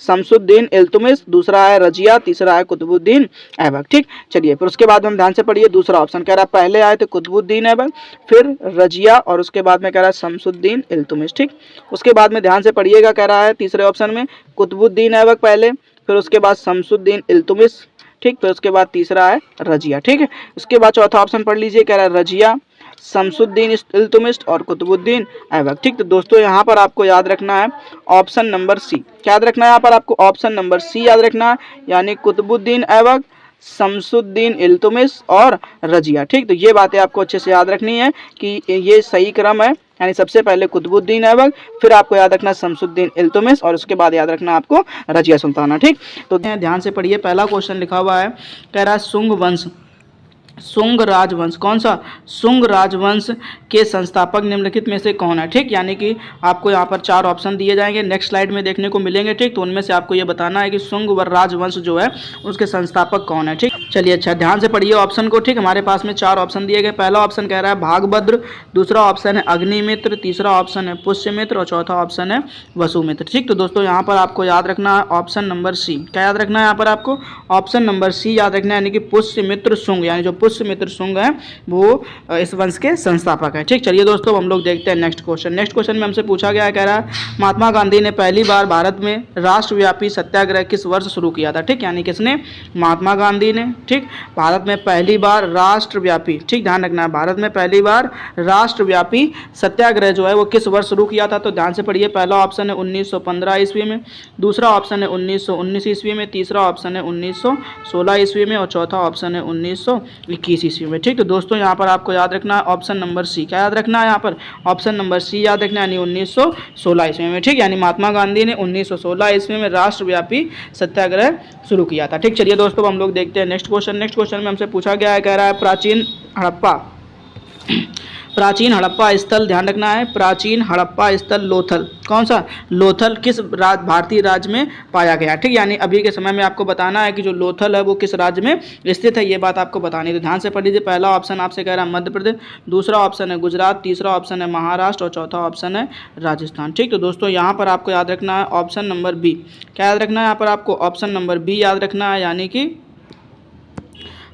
A: शमसुद्दीन इल्तुतमिश, दूसरा है रजिया, तीसरा है कुतुबुद्दीन ऐबक, ठीक। चलिए फिर उसके बाद में ध्यान से पढ़िए दूसरा ऑप्शन, कह रहा है पहले आए थे कुतुबुद्दीन ऐबक, फिर रजिया और उसके बाद में कह रहा है शमसुद्दीन इल्तुतमिश, ठीक। उसके बाद में ध्यान से पढ़िएगा, कह रहा है तीसरे ऑप्शन में कुतुबुद्दीन ऐबक पहले, फिर उसके बाद शमसुद्दीन इल्तुतमिश, ठीक। फिर उसके बाद तीसरा है रजिया, ठीक है। उसके बाद चौथा ऑप्शन पढ़ लीजिए, कह रहा है रजिया, शमसुद्दीन इल्तुतमिश और कुतुबुद्दीन ऐबक, ठीक। तो दोस्तों यहाँ पर आपको याद रखना है ऑप्शन नंबर सी, क्या याद रखना है यहाँ पर आपको, ऑप्शन नंबर सी याद रखना है, यानी कुतुबुद्दीन ऐबक, शमसुद्दीन इल्तुतमिश और रजिया, ठीक। तो ये बातें आपको अच्छे से याद रखनी है कि ये सही क्रम है, यानी सबसे पहले कुतुबुद्दीन ऐबक, फिर आपको याद रखना शमसुद्दीन इल्तुतमिश और उसके बाद याद रखना आपको रजिया सुल्ताना, ठीक। तो ध्यान से पढ़िए, पहला क्वेश्चन लिखा हुआ है, कह रहा है शुंग वंश, शुंग राजवंश, कौन सा, शुंग राजवंश के संस्थापक निम्नलिखित में से कौन है, ठीक। यानी कि आपको यहाँ पर 4 ऑप्शन दिए जाएंगे, नेक्स्ट स्लाइड में देखने को मिलेंगे, ठीक। तो उनमें से आपको ये बताना है कि शुंग राजवंश जो है उसके संस्थापक कौन है, ठीक। चलिए अच्छा ध्यान से पढ़िए ऑप्शन को, ठीक। हमारे पास में 4 ऑप्शन दिए गए, पहला ऑप्शन कह रहा है भागभद्र, दूसरा ऑप्शन है अग्निमित्र, तीसरा ऑप्शन है पुष्यमित्र और चौथा ऑप्शन है वसुमित्र, ठीक। तो दोस्तों यहाँ पर आपको याद रखना है ऑप्शन नंबर सी, क्या याद रखना है यहाँ पर आपको, ऑप्शन नंबर सी याद रखना है, यानी कि पुष्यमित्र शुंग, यानी जो पुष्यमित्र शुंग है वो इस वंश के संस्थापक है, ठीक। चलिए दोस्तों हम लोग देखते हैं नेक्स्ट क्वेश्चन। नेक्स्ट क्वेश्चन में हमसे पूछा गया है, कह रहा है महात्मा गांधी ने पहली बार भारत में राष्ट्रव्यापी सत्याग्रह किस वर्ष शुरू किया था, ठीक। यानी किसने, महात्मा गांधी ने, ठीक। भारत में पहली बार राष्ट्रव्यापी, ठीक, ध्यान रखना है, भारत में पहली बार राष्ट्रव्यापी सत्याग्रह जो है वो किस वर्ष शुरू किया था, तो ध्यान से पढ़िए, पहला ऑप्शन है 1915 ईस्वी में, दूसरा ऑप्शन है 1919 ईस्वी में, तीसरा ऑप्शन है 1916 ईस्वी में और चौथा ऑप्शन है 1921 ईस्वी में, ठीक। तो दोस्तों यहाँ पर आपको याद रखना है ऑप्शन नंबर सी, क्या याद रखना है यहाँ पर, ऑप्शन नंबर सी याद रखना है, यानी 1916 ईस्वी में, ठीक। यानी महात्मा गांधी ने 1916 ईस्वी में राष्ट्रव्यापी सत्याग्रह शुरू किया था, ठीक। चलिए दोस्तों हम लोग देखते हैं नेक्स्ट क्वेश्चन। नेक्स्ट क्वेश्चन में हमसे पूछा गया है, कह रहा है प्राचीन हड़प्पा स्थल, ध्यान रखना है, प्राचीन हड़प्पा स्थल लोथल, कौन सा, लोथल किस भारतीय राज्य में पाया गया, ठीक। यानी अभी के समय में आपको बताना है कि जो लोथल है वो किस राज्य में स्थित है, ये बात आपको बतानी है। तो ध्यान से पढ़ लीजिए, पहला ऑप्शन आपसे कह रहा है मध्य प्रदेश, दूसरा ऑप्शन है गुजरात, तीसरा ऑप्शन है महाराष्ट्र और चौथा ऑप्शन है राजस्थान, ठीक। तो दोस्तों यहाँ पर आपको याद रखना है ऑप्शन नंबर बी, क्या याद रखना है यहाँ पर आपको, ऑप्शन नंबर बी याद रखना है, यानी कि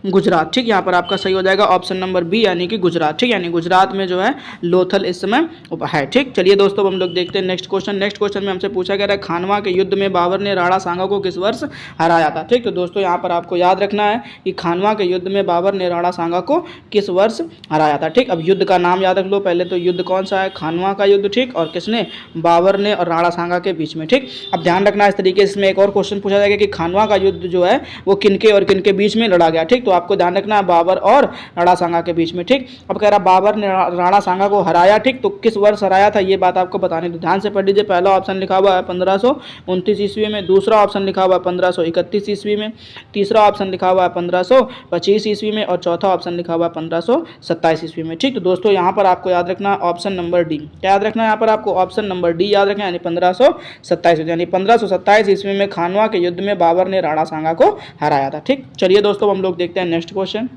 A: गुजरात, ठीक। यहाँ पर आपका सही हो जाएगा ऑप्शन नंबर बी, यानी कि गुजरात, ठीक। यानी गुजरात में जो है लोथल इस समय है, ठीक। चलिए दोस्तों हम लोग देखते हैं नेक्स्ट क्वेश्चन। नेक्स्ट क्वेश्चन में हमसे पूछा गया है खानवा के युद्ध में बाबर ने राणा सांगा को किस वर्ष हराया था, ठीक। तो दोस्तों यहाँ पर आपको याद रखना है कि खानवा के युद्ध में बाबर ने राणा सांगा को किस वर्ष हराया था, ठीक। अब युद्ध का नाम याद रख लो पहले, तो युद्ध कौन सा है, खानवा का युद्ध, ठीक। और किसने, बाबर ने और राणा सांगा के बीच में, ठीक। अब ध्यान रखना इस तरीके से इसमें एक और क्वेश्चन पूछा जाएगा कि खानवा का युद्ध जो है वो किनके और किनके बीच में लड़ा गया, ठीक। तो आपको ध्यान रखना है बाबर और राणा सांगा के बीच में, ठीक। अब कह रहा बाबर ने राणा सांगा को हराया, ठीक। तो किस वर्ष हराया था ये बात आपको बतानी, तो ध्यान से पढ़ लीजिए, पहला ऑप्शन लिखा हुआ है 1529 ईस्वी में, दूसरा ऑप्शन लिखा हुआ है 1531 ईस्वी में, तीसरा ऑप्शन लिखा हुआ है 1525 ईस्वी में और चौथा ऑप्शन लिखा हुआ है 1527 ईस्वी में, ठीक। तो दोस्तों यहाँ पर आपको याद रखना ऑप्शन नंबर डी, क्या याद रखना है यहाँ पर आपको, ऑप्शन नंबर डी याद रखना, यानी 1527, यानी 1527 ईस्वी में खानवा के युद्ध में बाबर ने राणा सांगा को हराया था, ठीक। चलिए दोस्तों हम लोग देखते हैं नेक्स्ट क्वेश्चन।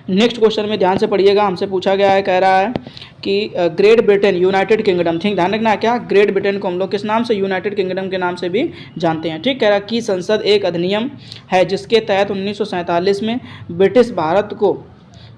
A: नेक्स्ट क्वेश्चन में ध्यान से पढ़िएगा, हमसे पूछा गया है, कह रहा है कि ग्रेट ब्रिटेन यूनाइटेड किंगडम, ठीक ध्यान रखना है क्या, ग्रेट ब्रिटेन को हम लोग किस नाम से, यूनाइटेड किंगडम के नाम से भी जानते हैं, ठीक। कह रहा है कि संसद एक अधिनियम है जिसके तहत 1947 में ब्रिटिश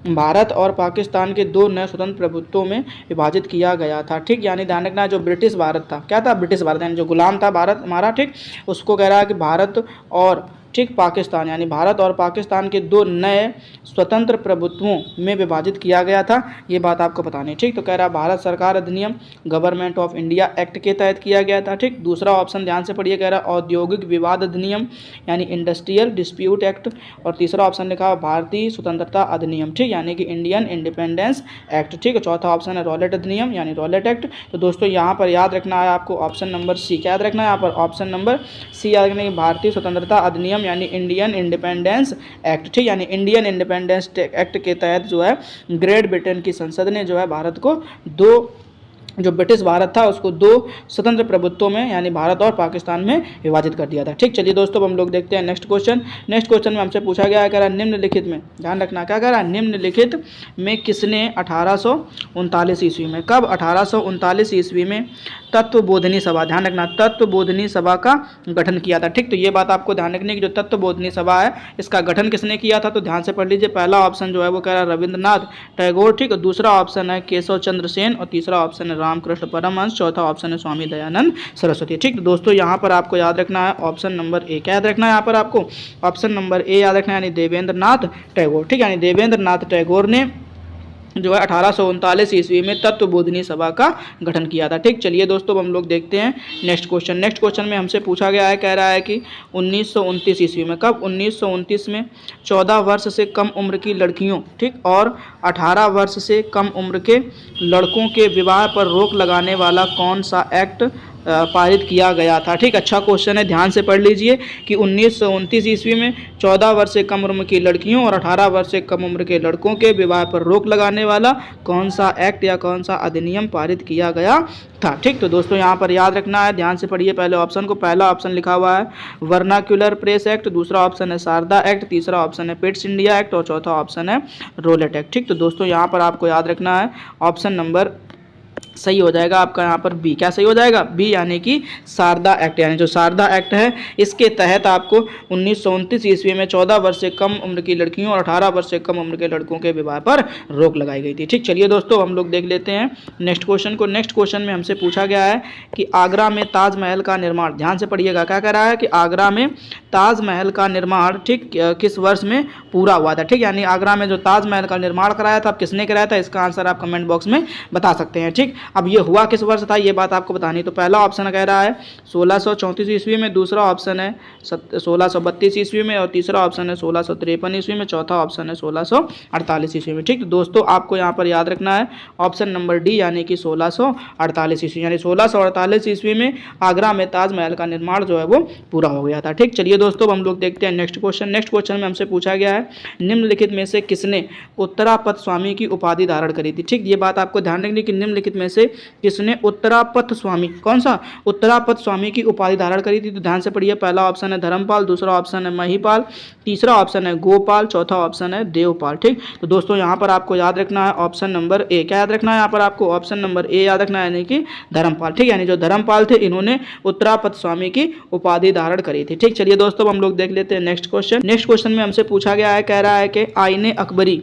A: भारत और पाकिस्तान के दो नए स्वतंत्र प्रभुत्वों में विभाजित किया गया था, ठीक। यानी ध्यान रखना है जो ब्रिटिश भारत था, क्या था, ब्रिटिश भारत, यानी जो गुलाम था भारत हमारा, ठीक, उसको कह रहा है कि भारत और, ठीक, पाकिस्तान, यानी भारत और पाकिस्तान के दो नए स्वतंत्र प्रभुत्वों में विभाजित किया गया था, ये बात आपको बतानी, ठीक। तो कह रहा है भारत सरकार अधिनियम गवर्नमेंट ऑफ इंडिया एक्ट के तहत किया गया था, ठीक। दूसरा ऑप्शन ध्यान से पढ़िए, कह रहा है औद्योगिक विवाद अधिनियम यानी इंडस्ट्रियल डिस्प्यूट एक्ट, और तीसरा ऑप्शन लिखा भारतीय स्वतंत्रता अधिनियम, ठीक, यानी कि इंडियन इंडिपेंडेंस एक्ट, ठीक। चौथा ऑप्शन है रॉलेट अधिनियम यानी रॉलेट एक्ट। तो दोस्तों यहाँ पर याद रखना है आपको ऑप्शन नंबर सी, क्या याद रखना है यहाँ पर, ऑप्शन नंबर सी याद रखना है, भारतीय स्वतंत्रता अधिनियम यानी इंडियन इंडिपेंडेंस एक्ट, ठीक, यानी इंडियन इंडिपेंडेंस एक्ट के तहत जो है ग्रेट ब्रिटेन की संसद ने जो है भारत को दो, जो ब्रिटिश भारत था उसको दो स्वतंत्र प्रभुत्वों में यानी भारत और पाकिस्तान में विभाजित कर दिया था, ठीक। चलिए दोस्तों हम लोग देखते हैं नेक्स्ट क्वेश्चन। नेक्स्ट क्वेश्चन में हमसे पूछा गया है, कह रहा है निम्नलिखित में, ध्यान रखना क्या कह रहा है, निम्नलिखित में किसने 1839 ईस्वी में, कब, 1839 ईस्वी में तत्वबोधिनी सभा, ध्यान रखना तत्वबोधिनी सभा का गठन किया था, ठीक। तो ये बात आपको ध्यान रखनी है कि जो तत्वबोधिनी सभा है इसका गठन किसने किया था, तो ध्यान से पढ़ लीजिए। पहला ऑप्शन जो है वो कह रहा है रविंद्रनाथ टैगोर, ठीक, दूसरा ऑप्शन है केशव चंद्र सेन और तीसरा ऑप्शन है रामकृष्ण परमहंस, चौथा ऑप्शन है स्वामी दयानंद सरस्वती, ठीक। तो दोस्तों यहाँ पर आपको याद रखना है ऑप्शन नंबर ए, क्या याद रखना है यहाँ पर आपको, ऑप्शन नंबर ए याद रखना है, यानी देवेंद्र नाथ टैगोर, ठीक, यानी देवेंद्र नाथ टैगोर ने जो है 1839 ईस्वी में तत्वबोधिनी सभा का गठन किया था, ठीक। चलिए दोस्तों हम लोग देखते हैं नेक्स्ट क्वेश्चन। नेक्स्ट क्वेश्चन में हमसे पूछा गया है, कह रहा है कि 1929 ईस्वी में, कब, 1929 में 14 वर्ष से कम उम्र की लड़कियों, ठीक, और 18 वर्ष से कम उम्र के लड़कों के विवाह पर रोक लगाने वाला कौन सा एक्ट पारित किया गया था, ठीक। अच्छा क्वेश्चन है, ध्यान से पढ़ लीजिए कि 1929 ईस्वी में 14 वर्ष से कम उम्र की लड़कियों और 18 वर्ष से कम उम्र के लड़कों के विवाह पर रोक लगाने वाला कौन सा एक्ट या कौन सा अधिनियम पारित किया गया था, ठीक। तो दोस्तों यहाँ पर याद रखना है, ध्यान से पढ़िए पहले ऑप्शन को। पहला ऑप्शन लिखा हुआ है वर्नाक्यूलर प्रेस एक्ट, दूसरा ऑप्शन है शारदा एक्ट, तीसरा ऑप्शन है पिट्स इंडिया एक्ट और चौथा ऑप्शन है रोलेट एक्ट, ठीक। तो दोस्तों यहाँ पर आपको याद रखना है ऑप्शन नंबर सही हो जाएगा आपका यहाँ पर बी, क्या सही हो जाएगा, बी, यानी कि शारदा एक्ट, यानी जो शारदा एक्ट है इसके तहत आपको 1929 ईस्वी में 14 वर्ष से कम उम्र की लड़कियों और 18 वर्ष से कम उम्र के लड़कों के विवाह पर रोक लगाई गई थी, ठीक। चलिए दोस्तों हम लोग देख लेते हैं नेक्स्ट क्वेश्चन को। नेक्स्ट क्वेश्चन में हमसे पूछा गया है कि आगरा में ताजमहल का निर्माण, ध्यान से पढ़िएगा, क्या कह रहा है कि आगरा में ताजमहल का निर्माण, ठीक, किस वर्ष में पूरा हुआ था, ठीक। यानी आगरा में जो ताजमहल का निर्माण कराया था, अब किसने कराया था, इसका आंसर आप कमेंट बॉक्स में बता सकते हैं, ठीक। अब ये हुआ किस वर्ष था ये बात आपको बतानी। तो पहला ऑप्शन कह रहा है 1634 ईस्वी में, दूसरा ऑप्शन है 1632 ईस्वी में और तीसरा ऑप्शन है 1653 ईस्वी में, चौथा ऑप्शन है 1648 ईस्वी में, ठीक। तो दोस्तों आपको यहाँ पर याद रखना है ऑप्शन नंबर डी, यानी कि 1648 ईस्वी, यानी 1648 ईस्वी में आगरा में ताजमहल का निर्माण जो है वो पूरा हो गया था, ठीक। चलिए दोस्तों हम लोग देखते हैं नेक्स्ट क्वेश्चन। नेक्स्ट क्वेश्चन में हमसे पूछा गया है निम्नलिखित में से किसने उत्तरापथ स्वामी की उपाधि धारण करी थी, ठीक। ये बात आपको ध्यान रखनी कि निम्नलिखित में से किसने उत्तरापथ स्वामी, कौन सा, उत्तरापथ स्वामी की उपाधि धारण करी थी। तो ध्यान से पढ़िए, पहला ऑप्शन है धर्मपाल, दूसरा ऑप्शन है महिपाल, तीसरा ऑप्शन है गोपाल, चौथा ऑप्शन है देवपाल, ठीक। तो दोस्तों यहाँ पर आपको याद रखना है ऑप्शन नंबर ए, क्या याद रखना है यहाँ पर आपको, ऑप्शन नंबर ए याद रखना है, यानी कि धर्मपाल, ठीक। यानी जो धर्मपाल थे इन्होंने उत्तरापथ स्वामी की उपाधि धारण करी थी, ठीक। चलिए दोस्तों हम लोग देख लेते हैं नेक्स्ट क्वेश्चन। नेक्स्ट क्वेश्चन में हमसे पूछा गया है, कह रहा है कि आईने अकबरी,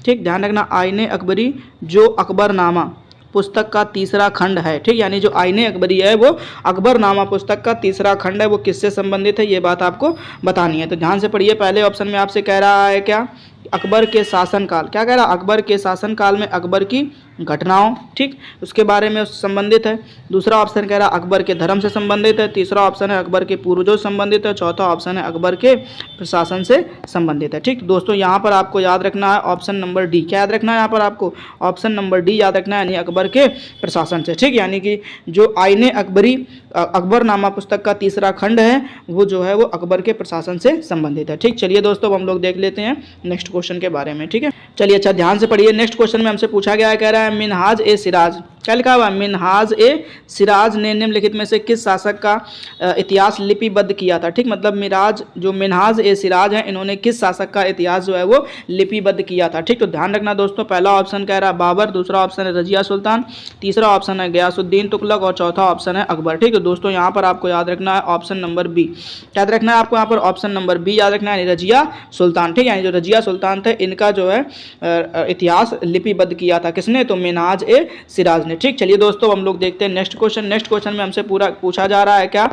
A: ठीक, ध्यान रखना, आईने अकबरी जो अकबरनामा पुस्तक का तीसरा खंड है, ठीक। यानी जो आईने अकबरी है वो अकबरनामा पुस्तक का तीसरा खंड है, वो किससे संबंधित है ये बात आपको बतानी है। तो ध्यान से पढ़िए, पहले ऑप्शन में आपसे कह रहा है क्या, अकबर के शासनकाल, क्या कह रहा है, अकबर के शासनकाल में अकबर की घटनाओं, ठीक, उसके बारे में संबंधित है। दूसरा ऑप्शन कह रहा है अकबर के धर्म से संबंधित है, तीसरा ऑप्शन है अकबर के पूर्वजों से संबंधित है, चौथा ऑप्शन है अकबर के प्रशासन से संबंधित है, ठीक। दोस्तों यहाँ पर आपको याद रखना है ऑप्शन नंबर डी, क्या याद रखना है यहाँ पर आपको, ऑप्शन नंबर डी याद रखना है, यानी अकबर के प्रशासन से, ठीक। यानी कि जो आईने अकबरी अकबरनामा पुस्तक का तीसरा खंड है वो जो है वो अकबर के प्रशासन से संबंधित है, ठीक। चलिए दोस्तों हम लोग देख लेते हैं नेक्स्ट क्वेश्चन के बारे में, ठीक है। चलिए अच्छा ध्यान से पढ़िए। नेक्स्ट क्वेश्चन में हमसे पूछा गया है, कह रहा है मिनहाज ए सिराज, क्या लिखा हुआ है, मिनहाज ए सिराज ने निम्नलिखित में से किस शासक का इतिहास लिपिबद्ध किया था। ठीक, मतलब मिनहाज ए सिराज हैं, इन्होंने किस शासक का इतिहास जो है वो लिपिबद्ध किया था। ठीक, तो ध्यान रखना दोस्तों, पहला ऑप्शन कह रहा है बाबर, दूसरा ऑप्शन है रजिया सुल्तान, तीसरा ऑप्शन है गयासुद्दीन तुगलक और चौथा ऑप्शन है अकबर। ठीक, तो दोस्तों यहाँ पर आपको याद रखना है ऑप्शन नंबर बी। याद रखना है आपको यहाँ पर ऑप्शन नंबर बी याद रखना है, रजिया सुल्तान। ठीक, यानी जो रजिया सुल्तान थे इनका जो है इतिहास लिपिबद्ध किया था किसने, तो मिनहाज ए सिराज ने। ठीक, चलिए दोस्तों हम लोग देखते हैं नेक्स्ट क्वेश्चन। नेक्स्ट क्वेश्चन में हमसे पूरा पूछा जा रहा है क्या,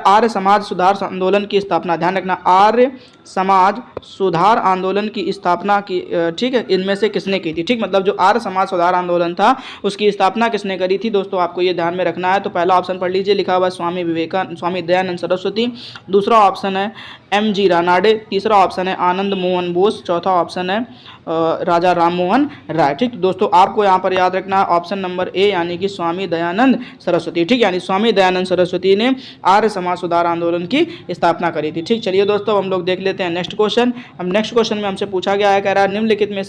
A: आर्य समाज सुधार आंदोलन की स्थापना, ध्यान रखना, आर्य समाज सुधार आंदोलन की स्थापना की, ठीक है, इनमें से किसने की थी। ठीक, मतलब जो आर्य समाज सुधार आंदोलन था उसकी स्थापना किसने करी थी दोस्तों, आपको ये ध्यान में रखना है। तो पहला ऑप्शन पढ़ लीजिए, लिखा हुआ स्वामी दयानंद सरस्वती, दूसरा ऑप्शन है MG रानाडे, तीसरा ऑप्शन है आनंद मोहन बोस, चौथा ऑप्शन है राजा राम मोहन राय। ठीक, तो दोस्तों आपको यहाँ पर याद रखना है ऑप्शन नंबर ए यानी कि स्वामी दयानंद सरस्वती। ठीक, यानी स्वामी दयानंद सरस्वती ने आर्य समाज सुधार आंदोलन की स्थापना करी थी। ठीक, चलिए दोस्तों हम लोग देख लेते हैं नेक्स्ट क्वेश्चन। अब नेक्स्ट क्वेश्चन में हमसे पूछा गया है, कह रहा है निम्नलिखित में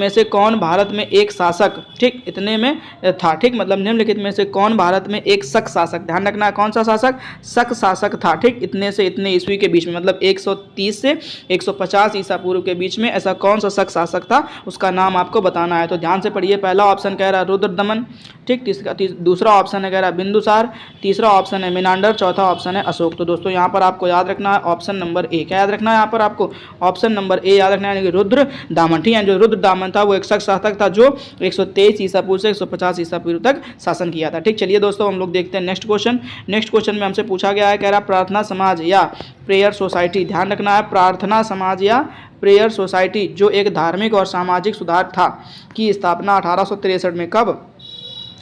A: से कौन भारत में एक शासक, ठीक, इतने में था। ठीक, मतलब निम्नलिखित में से कौन भारत में एक शक शासक, ध्यान रखना है कौन सा शासक, शक शासक था। ठीक, इतने से इतने ईस्वी के बीच में, मतलब 130 से 150 ईसा पूर्व के बीच में ऐसा कौन सा शक शासक था, उसका नाम आपको बताना है। तो ध्यान से पढ़िए, पहला ऑप्शन कह रहा है रुद्रदमन, ठीक, दूसरा ऑप्शन है कह रहा है बिंदुसार, तीसरा ऑप्शन है मिनांडर, चौथा ऑप्शन है अशोक। तो दोस्तों यहाँ पर आपको याद रखना है ऑप्शन नंबर ए। क्या याद रखना है यहाँ पर आपको, ऑप्शन नंबर ए याद रखना है, यानी कि रुद्रदामन। ठीक है, जो रुद्रदामन था वो एक शक शासक था जो 123 ईसा पूर्व से 150 ईसा पूर्व तक शासन किया था। ठीक, चलिए दोस्तों हम लोग देखते हैं नेक्स्ट क्वेश्चन। नेक्स्ट क्वेश्चन में हमसे पूछा गया है, कह रहा प्रार्थना समाज या प्रेयर सोसाइटी, ध्यान रखना है, प्रार्थना समाज या प्रेयर सोसाइटी जो एक धार्मिक और सामाजिक सुधार था की स्थापना 1863 में कब,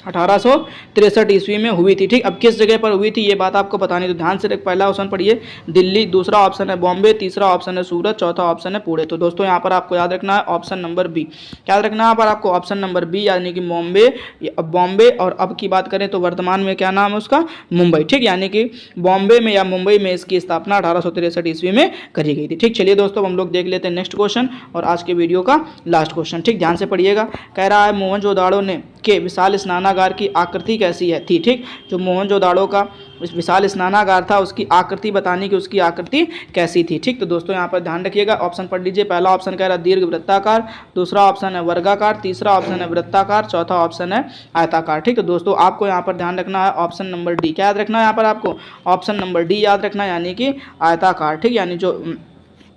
A: 1863 ईस्वी में हुई थी। ठीक, अब किस जगह पर हुई थी ये बात आपको बतानी, तो ध्यान से पहला ऑप्शन पढ़िए दिल्ली, दूसरा ऑप्शन है बॉम्बे, तीसरा ऑप्शन है सूरत, चौथा ऑप्शन है पुणे। तो दोस्तों यहाँ पर आपको याद रखना है ऑप्शन नंबर बी। याद रखना है यहाँ पर आपको ऑप्शन नंबर बी, यानी कि बॉम्बे, और अब की बात करें तो वर्तमान में क्या नाम है उसका, मुंबई। ठीक, यानी कि बॉम्बे में या मुंबई में इसकी स्थापना 1863 ईस्वी में करी गई थी। ठीक, चलिए दोस्तों हम लोग देख लेते हैं नेक्स्ट क्वेश्चन और आज के वीडियो का लास्ट क्वेश्चन। ठीक, ध्यान से पढ़िएगा, कह रहा है मोहनजोदाड़ो ने के विशाल स्नानागार की आकृति कैसी है थी। ठीक, जो मोहनजोदाड़ो का विशाल स्नानागार था उसकी आकृति बताने की उसकी आकृति कैसी थी। ठीक, तो दोस्तों यहाँ पर ध्यान रखिएगा, ऑप्शन पढ़ लीजिए, पहला ऑप्शन कह रहा है दीर्घ वृत्ताकार, दूसरा ऑप्शन है वर्गाकार, तीसरा ऑप्शन है वृत्ताकार, चौथा ऑप्शन है आयताकार। ठीक, तो दोस्तों आपको यहाँ पर ध्यान रखना है ऑप्शन नंबर डी। क्या याद रखना है यहाँ पर आपको, ऑप्शन नंबर डी याद रखना है, यानी कि आयताकार। ठीक, यानी जो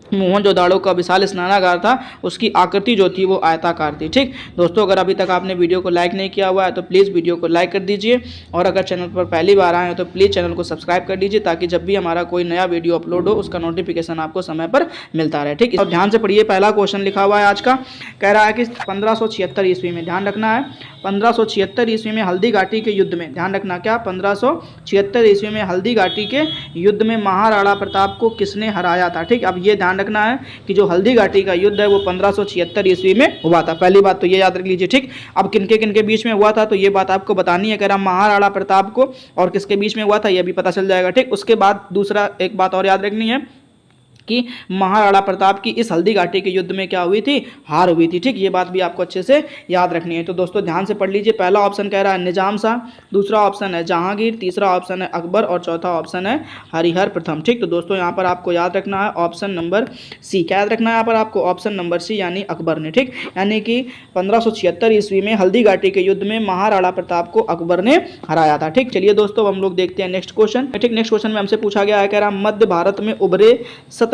A: मोहनजोदाड़ो का विशाल स्नानागार था उसकी आकृति जो थी वो आयताकार थी। ठीक दोस्तों, अगर अभी तक आपने वीडियो को लाइक नहीं किया हुआ है तो प्लीज़ वीडियो को लाइक कर दीजिए, और अगर चैनल पर पहली बार आए हैं तो प्लीज़ चैनल को सब्सक्राइब कर दीजिए ताकि जब भी हमारा कोई नया वीडियो अपलोड हो उसका नोटिफिकेशन आपको समय पर मिलता रहे। ठीक, और ध्यान से पढ़िए, पहला क्वेश्चन लिखा हुआ है आज का, कह रहा है कि 1576 ईस्वी में, ध्यान रखना है 1576 ईस्वी में हल्दी घाटी के युद्ध में, ध्यान रखना क्या, 1576 ईस्वी में हल्दी घाटी के युद्ध में महाराणा प्रताप को किसने हराया था। ठीक, अब ये ध्यान रखना है कि जो हल्दी घाटी का युद्ध है वो 1576 ईस्वी में हुआ था। पहली बात तो ये याद रख लीजिए। ठीक, अब किनके बीच में हुआ था तो ये बात आपको बतानी है, कह रहा महाराणा प्रताप को और किसके बीच में हुआ था ये भी पता चल जाएगा। ठीक, उसके बाद दूसरा एक बात और याद रखनी है कि महाराणा प्रताप की इस हल्दी घाटी के युद्ध में क्या हुई थी, हार हुई थी। ठीक, ये बात भी आपको अच्छे से याद रखनी है। तो दोस्तों ध्यान से पढ़ लीजिए, पहला ऑप्शन कह रहा है निजाम शाह, दूसरा ऑप्शन है जहांगीर, तीसरा ऑप्शन है अकबर और चौथा ऑप्शन है हरिहर प्रथम। ठीक, तो दोस्तों यहाँ पर आपको याद रखना है ऑप्शन नंबर सी। क्या याद रखना है यहाँ पर आपको, ऑप्शन नंबर सी यानी अकबर ने। ठीक, यानी कि 1576 ईस्वी में हल्दी घाटी के युद्ध में महाराणा प्रताप को अकबर ने हराया था। ठीक, चलिए दोस्तों हम लोग देखते हैं नेक्स्ट क्वेश्चन। ठीक, नेक्स्ट क्वेश्चन में हमसे पूछा गया है, कह रहा मध्य भारत में उभरे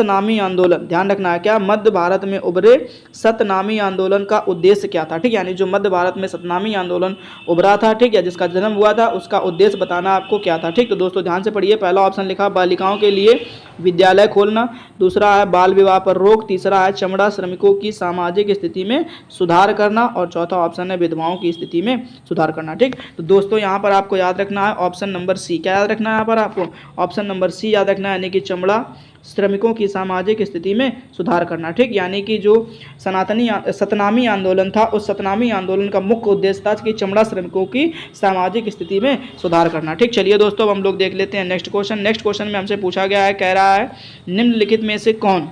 A: सतनामी आंदोलन, ध्यान रखना है क्या, मध्य भारत में उभरे सतनामी आंदोलन का उद्देश्य क्या था। ठीक, यानी जो मध्य भारत में सतनामी आंदोलन उभरा था, ठीक है, जिसका जन्म हुआ था उसका उद्देश्य बताना आपको क्या था। ठीक, तो दोस्तों ध्यान से पढ़िए, पहला ऑप्शन लिखा बालिकाओं के लिए विद्यालय खोलना, दूसरा है बाल विवाह पर रोक, तीसरा है चमड़ा श्रमिकों की सामाजिक स्थिति में सुधार करना और चौथा ऑप्शन है विधवाओं की स्थिति में सुधार करना। ठीक, तो दोस्तों यहाँ पर आपको याद रखना है ऑप्शन नंबर सी। क्या याद रखना है यहाँ पर आपको, ऑप्शन नंबर सी याद रखना है, यानी कि चमड़ा श्रमिकों की सामाजिक स्थिति में सुधार करना। ठीक, यानी कि जो सतनामी आंदोलन था उस सतनामी आंदोलन का मुख्य उद्देश्य था कि चमड़ा श्रमिकों की सामाजिक स्थिति में सुधार करना। ठीक, चलिए दोस्तों हम लोग देख लेते हैं नेक्स्ट क्वेश्चन। नेक्स्ट क्वेश्चन में हमसे पूछा गया है, कह रहा है निम्नलिखित में से कौन,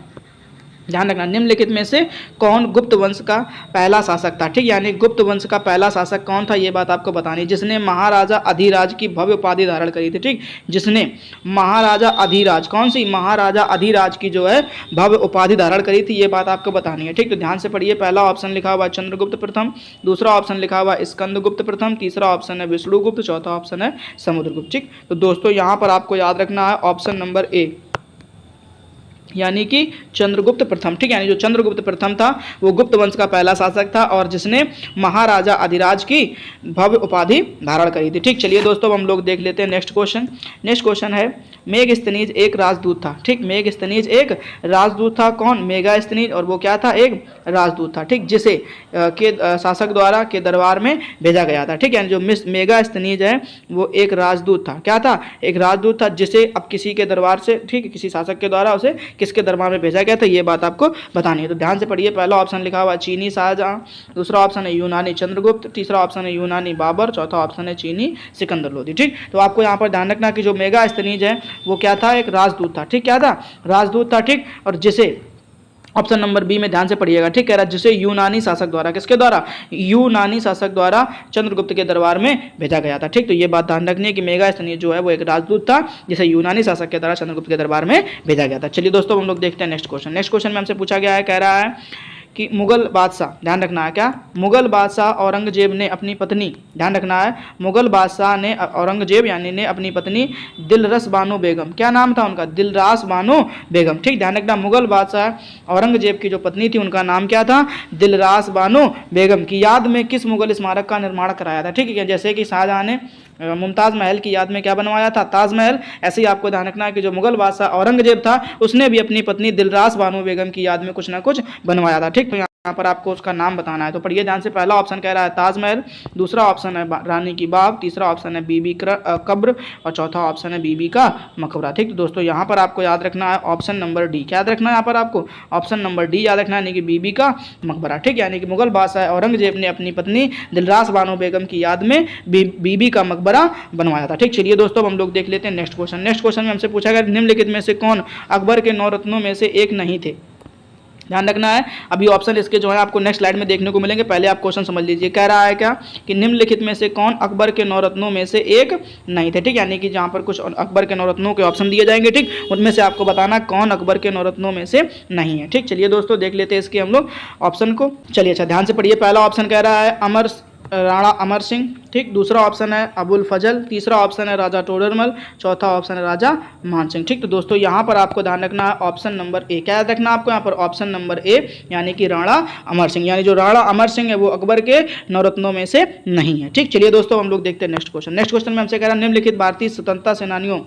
A: ध्यान रखना, निम्नलिखित में से कौन गुप्त वंश का पहला शासक था। ठीक, यानी गुप्त वंश का पहला शासक कौन था ये बात आपको बतानी, जिसने महाराजा अधिराज की भव्य उपाधि धारण करी थी। ठीक, जिसने महाराजा अधिराज, कौन सी, महाराजा अधिराज की जो है भव्य उपाधि धारण करी थी, ये बात आपको बतानी है। ठीक, तो ध्यान से पढ़िए। पहला ऑप्शन लिखा हुआ चंद्रगुप्त प्रथम, दूसरा ऑप्शन लिखा हुआ स्कंदगुप्त प्रथम, तीसरा ऑप्शन है विष्णुगुप्त, चौथा ऑप्शन है समुद्रगुप्त। ठीक, तो दोस्तों यहाँ पर आपको याद रखना है ऑप्शन नंबर ए, यानी कि चंद्रगुप्त प्रथम। ठीक, यानी जो चंद्रगुप्त प्रथम था वो गुप्त वंश का पहला शासक था और जिसने महाराजा अधिराज की भव्य उपाधि धारण करी थी। ठीक, चलिए दोस्तों हम लोग देख लेते हैं नेक्स्ट क्वेश्चन। नेक्स्ट क्वेश्चन है, मेघस्तनीज एक राजदूत था। ठीक, मेघस्तनीज एक राजदूत था। कौन, मेघस्तनीज, और वो क्या था, एक राजदूत था। ठीक, जिसे के शासक द्वारा के दरबार में भेजा गया था। ठीक, यानी जो मेघस्तनीज है वो एक राजदूत था। क्या था, एक राजदूत था, जिसे अब किसी के दरबार से, ठीक, किसी शासक के द्वारा उसे किसके दरबार में भेजा गया था ये बात आपको बतानी है। तो ध्यान से पढ़िए। पहला ऑप्शन लिखा हुआ चीनी शाहजहां, दूसरा ऑप्शन है यूनानी चंद्रगुप्त, तीसरा ऑप्शन है यूनानी बाबर, चौथा ऑप्शन है चीनी सिकंदर लोदी। ठीक, तो आपको यहाँ पर ध्यान रखना कि जो मेघस्तनीज है वो क्या था, एक राजदूत था। ठीक, क्या था, राजदूत था। ठीक, और जिसे ऑप्शन नंबर बी में ध्यान से पढ़िएगा। ठीक, कह रहा है जिसे यूनानी शासक द्वारा, किसके द्वारा, यूनानी शासक द्वारा चंद्रगुप्त के दरबार में भेजा गया था। ठीक, तो ये बात ध्यान रखनी है कि मेघस्तनीज जो है वो एक राजदूत था जिसे यूनानी शासक के द्वारा चंद्रगुप्त के दरबार में भेजा गया था। चलिए दोस्तों हम लोग देखते हैं नेक्स्ट क्वेश्चन। नेक्स्ट क्वेश्चन में हमसे पूछा गया है, कह रहा है कि मुगल बादशाह, ध्यान रखना है, क्या, मुगल बादशाह औरंगजेब ने अपनी पत्नी, ध्यान रखना है, मुगल बादशाह ने औरंगजेब यानी ने अपनी पत्नी दिलरस बानो बेगम, क्या नाम था उनका, दिलरास बानो बेगम। ठीक, ध्यान रखना, मुगल बादशाह औरंगजेब की जो पत्नी थी उनका नाम क्या था, दिलरास बानो बेगम की याद में किस मुगल स्मारक का निर्माण कराया था। ठीक है, जैसे कि शाहजहां ने मुमताज़ महल की याद में क्या बनवाया था, ताजमहल, ऐसे ही आपको ध्यान रखना है कि जो मुगल बादशाह औरंगजेब था उसने भी अपनी पत्नी दिलरास बानो बेगम की याद में कुछ ना कुछ बनवाया था। ठीक, तो यहाँ पर आपको उसका नाम बताना है। तो पढ़िए ध्यान से। पहला ऑप्शन कह रहा है ताजमहल, दूसरा ऑप्शन है रानी की बाग, तीसरा ऑप्शन है बीबी कब्र और चौथा ऑप्शन है बीबी का मकबरा। ठीक, तो दोस्तों यहाँ पर आपको याद रखना है ऑप्शन नंबर डी, क्या याद रखना है यहाँ पर आपको, ऑप्शन नंबर डी याद रखना है, यानी कि बीबी का मकबरा। ठीक, यानी कि मुगल बादशाह औरंगजेब ने अपनी पत्नी दिलरास बानो बेगम की याद में बीबी का मकबरा बनवाया था। ठीक, चलिए दोस्तों हम लोग देख लेते हैं नेक्स्ट क्वेश्चन। नेक्स्ट क्वेश्चन में हमसे पूछा गया निम्नलिखित में से कौन अकबर के 9 रत्नों में से एक नहीं थे। ध्यान रखना है, अभी ऑप्शन इसके जो है आपको नेक्स्ट स्लाइड में देखने को मिलेंगे, पहले आप क्वेश्चन समझ लीजिए। कह रहा है क्या कि निम्नलिखित में से कौन अकबर के 9 रत्नों में से एक नहीं थे। ठीक, यानी कि जहाँ पर कुछ अकबर के 9 रत्नों के ऑप्शन दिए जाएंगे, ठीक, उनमें से आपको बताना कौन अकबर के 9 रत्नों में से नहीं है। ठीक, चलिए दोस्तों देख लेते हैं इसके हम लोग ऑप्शन को। चलिए अच्छा ध्यान से पढ़िए। पहला ऑप्शन कह रहा है राणा अमर सिंह। ठीक, दूसरा ऑप्शन है अबुल फजल, तीसरा ऑप्शन है राजा टोडरमल, चौथा ऑप्शन है राजा मान सिंह। ठीक, तो दोस्तों यहाँ पर आपको ध्यान रखना है ऑप्शन नंबर ए, क्या याद रखना है आपको यहाँ पर, ऑप्शन नंबर ए यानी कि राणा अमर सिंह, यानी जो राणा अमर सिंह है वो अकबर के 9 रत्नों में से नहीं है। ठीक, चलिए दोस्तों हम लोग देखते हैं नेक्स्ट क्वेश्चन। नेक्स्ट क्वेश्चन में हमसे कह रहा है निम्नलिखित भारतीय स्वतंत्रता सेनानियों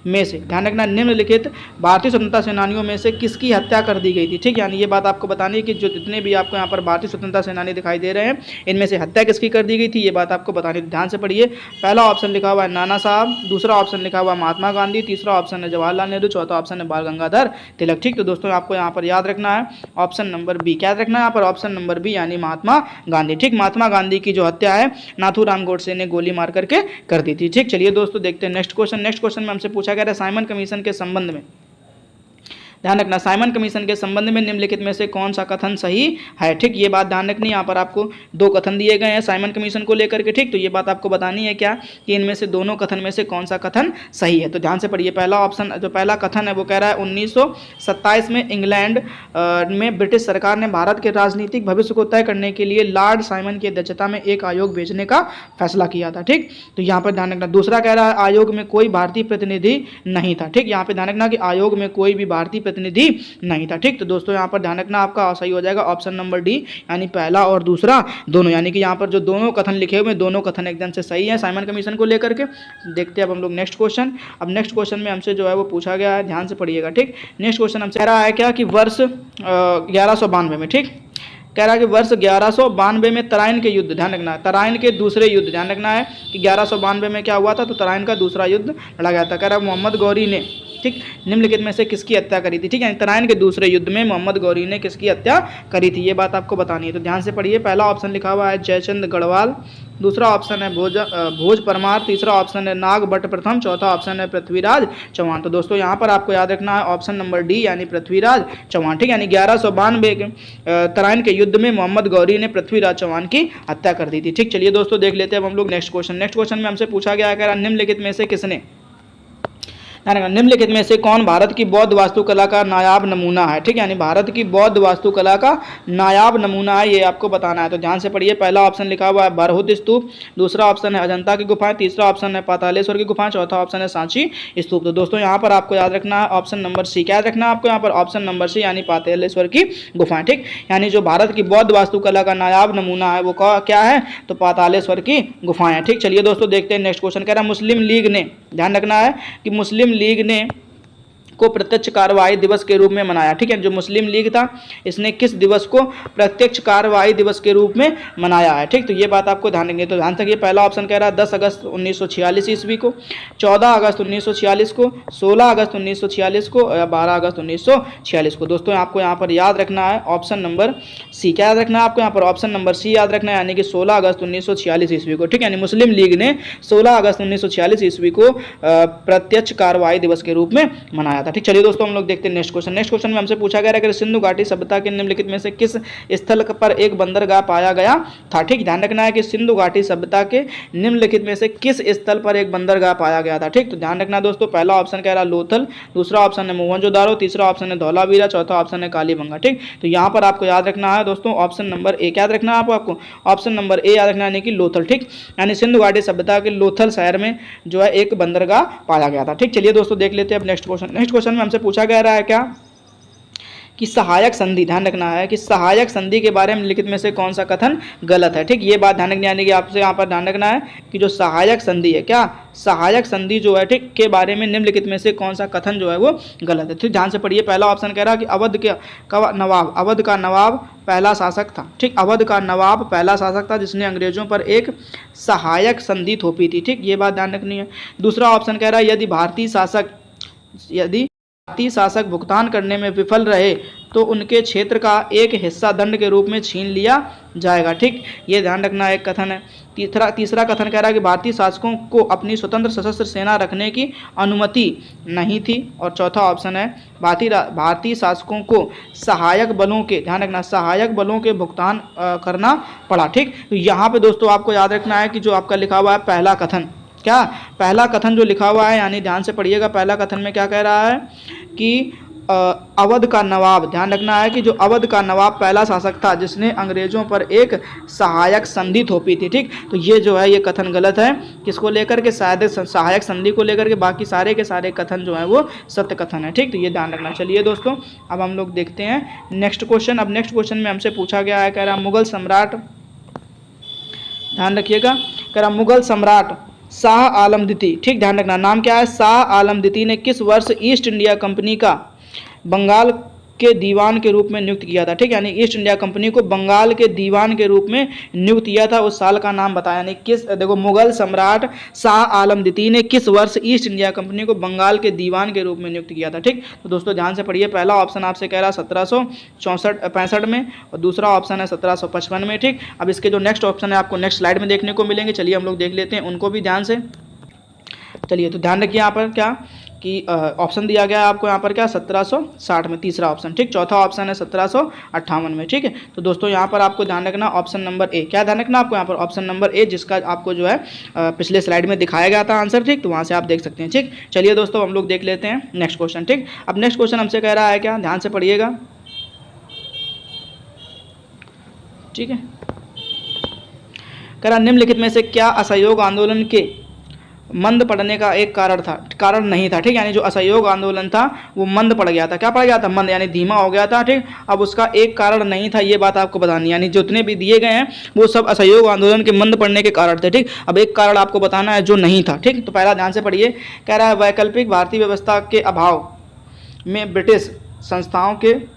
A: में से, ध्यान रखना, निम्नलिखित भारतीय स्वतंत्रता सेनानियों में से किसकी हत्या कर दी गई थी। ठीक, यानी ये बात आपको बतानी है कि जो जितने भी आपको यहाँ पर भारतीय स्वतंत्रता सेनानी दिखाई दे रहे हैं इनमें से हत्या किसकी कर दी गई थी ये बात आपको बतानी है। ध्यान से पढ़िए। पहला ऑप्शन लिखा हुआ है नाना साहब, दूसरा ऑप्शन लिखा हुआ महात्मा गांधी, तीसरा ऑप्शन है जवाहरलाल नेहरू, चौथा ऑप्शन है बाल गंगाधर तिलक। ठीक, तो दोस्तों आपको यहाँ पर याद रखना है ऑप्शन नंबर बी, क्या याद रखना है यहाँ पर, ऑप्शन नंबर बी यानी महात्मा गांधी। ठीक, महात्मा गांधी की जो हत्या है नाथूराम गोडसे ने गोली मार करके कर दी थी। ठीक, चलिए दोस्तों देखते हैं नेक्स्ट क्वेश्चन। नेक्स्ट क्वेश्चन में हमसे पूछा गया है साइमन कमीशन के संबंध में, ध्यान रखना, साइमन कमीशन के संबंध में निम्नलिखित में से कौन सा कथन सही है। ठीक, ये बात ध्यान रखनी है, यहाँ पर आपको 2 कथन दिए गए हैं साइमन कमीशन को लेकर के। ठीक, तो ये बात आपको बतानी है क्या कि इनमें से दोनों कथन में से कौन सा कथन सही है। तो ध्यान से पढ़िए। पहला ऑप्शन, जो पहला कथन है वो कह रहा है 1927 में इंग्लैंड में ब्रिटिश सरकार ने भारत के राजनीतिक भविष्य को तय करने के लिए लॉर्ड साइमन की अध्यक्षता में एक आयोग भेजने का फैसला किया था। ठीक, तो यहाँ पर ध्यान रखना। दूसरा कह रहा है आयोग में कोई भारतीय प्रतिनिधि नहीं था। ठीक, यहाँ पे ध्यान रखना कि आयोग में कोई भी भारतीय प्रतिनिधि नहीं था। ठीक, तो दोस्तों यहाँ पर ध्यान रखना आपका सही हो जाएगा ऑप्शन नंबर डी, यानी पहला और दूसरा दोनों, यानी कि यहाँ पर जो दोनों कथन लिखे हुए दोनों कथन एकदम से सही है साइमन कमीशन को लेकर के। देखते हैं अब हम लोग नेक्स्ट क्वेश्चन। अब नेक्स्ट क्वेश्चन में हमसे जो है वो पूछा गया है, ध्यान से पढ़िएगा। ठीक, नेक्स्ट क्वेश्चन हमसे कह रहा है क्या कि वर्ष 1192 में, ठीक, कह रहा है कि वर्ष 1192 में तराइन के युद्ध, ध्यान रखना है, तराइन के दूसरे युद्ध, ध्यान रखना है कि 1192 में क्या हुआ था, तो तराइन का दूसरा युद्ध लड़ा गया था। कह रहा है मोहम्मद गौरी ने, ठीक, निम्नलिखित में से किसकी हत्या करी थी। ठीक है, तराइन के दूसरे युद्ध में मोहम्मद गौरी ने किसकी हत्या करी थी ये बात आपको बतानी है। तो ध्यान से पढ़िए। पहला ऑप्शन लिखा हुआ है जयचंद गढ़वाल, दूसरा ऑप्शन है भोज परमार, तीसरा ऑप्शन है नाग भट्ट प्रथम, चौथा ऑप्शन है पृथ्वीराज चौहान। तो दोस्तों यहाँ पर आपको याद रखना है ऑप्शन नंबर डी यानी पृथ्वीराज चौहान। ठीक, यानी 1192 के तराइन के युद्ध में मोहम्मद गौरी ने पृथ्वीराज चौहान की हत्या कर दी थी। ठीक, चलिए दोस्तों देख लेते हैं अब हम लोग नेक्स्ट क्वेश्चन। नेक्स्ट क्वेश्चन में हमसे पूछा गया है निम्नलिखित में से किसने, निम्नलिखित में से कौन भारत की बौद्ध वास्तुकला का नायाब नमूना है। ठीक, यानी भारत की बौद्ध वास्तुकला का नायाब नमूना है, ये आपको बताना है। तो ध्यान से पढ़िए, पहला ऑप्शन लिखा हुआ है बरहुत स्तूप, दूसरा ऑप्शन है अजंता की गुफाएं, तीसरा ऑप्शन है पातालेश्वर की गुफाएं, चौथा ऑप्शन है सांची स्तूप। तो दोस्तों यहाँ पर आपको याद रखना है ऑप्शन नंबर सी। क्या याद रखना है आपको यहाँ पर? ऑप्शन नंबर सी यानी पातालेश्वर की गुफाएं। ठीक, यानी जो भारत की बौद्ध वास्तुकला का नायाब नमूना है वो क्या है? तो पातालेश्वर की गुफाएं। ठीक, चलिए दोस्तों देखते हैं नेक्स्ट क्वेश्चन। कह रहा है मुस्लिम लीग ने, ध्यान रखना है कि मुस्लिम लीग ने को प्रत्यक्ष कार्रवाई दिवस के रूप में मनाया। ठीक है, जो मुस्लिम लीग था इसने किस दिवस को प्रत्यक्ष कार्रवाई दिवस के रूप में मनाया है। ठीक, तो ये बात आपको ध्यान रखेंगे। तो ध्यान रखिए, पहला ऑप्शन कह रहा है 10 अगस्त 1946 ईस्वी को, 14 अगस्त 1946 को, 16 अगस्त 1946 को या 12 अगस्त 1946 को। दोस्तों आपको यहाँ पर याद रखना है ऑप्शन नंबर सी। क्या याद रखना है आपको यहाँ पर? ऑप्शन नंबर सी याद रखना है, यानी कि 16 अगस्त 1946 ईस्वी को। ठीक, यानी मुस्लिम लीग ने 16 अगस्त 1946 ईस्वी को प्रत्यक्ष कार्रवाई दिवस के रूप में मनाया था। ठीक, चलिए दोस्तों हम लोग देखते हैं नेक्स्ट क्वेश्चन। नेक्स्ट क्वेश्चन में हमसे पूछा गया है कि सिंधु घाटी सभ्यता के निम्नलिखित में से किस स्थल पर एक बंदरगाह पाया गया था। ठीक, ध्यान रखना है कि सिंधु घाटी सभ्यता के निम्नलिखित में से किस स्थल पर एक बंदरगाह पाया गया था। ठीक, तो ध्यान रखना दोस्तों, पहला ऑप्शन कह रहा है लोथल, दूसरा ऑप्शन है मोहनजोदारो, तीसरा ऑप्शन है धौलावीरा, चौथा ऑप्शन है कालीबंगा। ठीक, तो यहाँ पर आपको याद रखना है दोस्तों ऑप्शन नंबर ए। याद रखना है आपको ऑप्शन नंबर ए याद रखना यानी कि लोथल। ठीक, यानी सिंधु घाटी सभ्यता के लोथल शहर में जो है एक बंदरगाह पाया गया था। ठीक, चलिए दोस्तों देख लेते हैं अब नेक्स्ट क्वेश्चन। नेक्स्ट क्वेश्चन में हमसे पूछा गया है क्या कि सहायक संधि, ध्यान रखना है कि सहायक संधि के बारे में निम्नलिखित में से कौन सा कथन गलत है। ठीक, ये बात ध्यान रखनी यानी कि आपसे यहाँ पर ध्यान रखना है कि जो सहायक संधि है, क्या सहायक संधि जो है ठीक के बारे में निम्नलिखित में से कौन सा कथन जो है वो गलत है। ठीक, ध्यान से पढ़िए, पहला ऑप्शन कह रहा है कि अवध का नवाब पहला शासक था। ठीक, अवध का नवाब पहला शासक था जिसने अंग्रेजों पर एक सहायक संधि थोपी थी। ठीक, ये बात ध्यान रखनी है। दूसरा ऑप्शन कह रहा है यदि भारतीय शासक भुगतान करने में विफल रहे तो उनके क्षेत्र का एक हिस्सा दंड के रूप में छीन लिया जाएगा। ठीक, ये ध्यान रखना एक कथन है। तीसरा कथन कह रहा है कि भारतीय शासकों को अपनी स्वतंत्र सशस्त्र सेना रखने की अनुमति नहीं थी। और चौथा ऑप्शन है भारतीय शासकों को सहायक बलों के, ध्यान रखना, सहायक बलों के भुगतान करना पड़ा। ठीक, तो यहाँ पे दोस्तों आपको याद रखना है कि जो आपका लिखा हुआ है पहला कथन, क्या पहला कथन जो लिखा हुआ है, यानी ध्यान से पढ़िएगा, पहला कथन में क्या कह रहा है कि अवध का नवाब, ध्यान रखना है कि जो अवध का नवाब पहला शासक था जिसने अंग्रेजों पर एक सहायक संधि थोपी थी। ठीक, तो ये जो है ये कथन गलत है। किसको लेकर के? शायद सहायक संधि को लेकर के, बाकी सारे के सारे कथन जो है वो सत्य कथन है। ठीक, तो ये ध्यान रखना। चलिए दोस्तों अब हम लोग देखते हैं नेक्स्ट क्वेश्चन। अब नेक्स्ट क्वेश्चन में हमसे पूछा गया है, कह रहा मुगल सम्राट, ध्यान रखिएगा, कह रहा मुगल सम्राट शाह आलम द्वितीय, ठीक ध्यान रखना, नाम क्या है? शाह आलम द्वितीय ने किस वर्ष ईस्ट इंडिया कंपनी का बंगाल के दीवान के रूप में नियुक्त किया था। ठीक, यानी ईस्ट इंडिया कंपनी को बंगाल के दीवान के रूप में नियुक्त किया था, उस साल का नाम बताया। यानी किस, देखो, मुगल सम्राट शाह आलम द्वितीय ने किस वर्ष ईस्ट इंडिया कंपनी को बंगाल के दीवान के रूप में नियुक्त किया था। ठीक, तो दोस्तों ध्यान से पढ़िए, पहला ऑप्शन आपसे कह रहा है 1765 में और दूसरा ऑप्शन है 1755 में। ठीक, अब इसके जो नेक्स्ट ऑप्शन है आपको नेक्स्ट स्लाइड में देखने को मिलेंगे। चलिए हम लोग देख लेते हैं उनको भी ध्यान से। चलिए तो ध्यान रखिए यहाँ पर क्या कि ऑप्शन दिया गया है आपको यहाँ पर क्या 1760 में तीसरा ऑप्शन। ठीक, चौथा ऑप्शन है 1758 में। ठीक है, तो दोस्तों यहाँ पर आपको ध्यान रखना ऑप्शन नंबर ए, क्या ध्यान रखना आपको यहाँ पर ऑप्शन नंबर ए, जिसका आपको जो है पिछले स्लाइड में दिखाया गया था आंसर। ठीक, तो वहाँ से आप देख सकते हैं। ठीक, चलिए दोस्तों हम लोग देख लेते हैं नेक्स्ट क्वेश्चन। ठीक, अब नेक्स्ट क्वेश्चन हमसे कह रहा है क्या, ध्यान से पढ़िएगा। ठीक है, कह रहा निम्नलिखित में से क्या असहयोग आंदोलन के मंद पड़ने का एक कारण नहीं था। ठीक, यानी जो असहयोग आंदोलन था वो मंद पड़ गया था। क्या पड़ गया था? मंद, यानी धीमा हो गया था। ठीक, अब उसका एक कारण नहीं था, ये बात आपको बतानी, यानी जितने भी दिए गए हैं वो सब असहयोग आंदोलन के मंद पड़ने के कारण थे। ठीक, अब एक कारण आपको बताना है जो नहीं था। ठीक, तो पहला ध्यान से पढ़िए, कह रहा है वैकल्पिक भारतीय व्यवस्था के अभाव में ब्रिटिश संस्थाओं के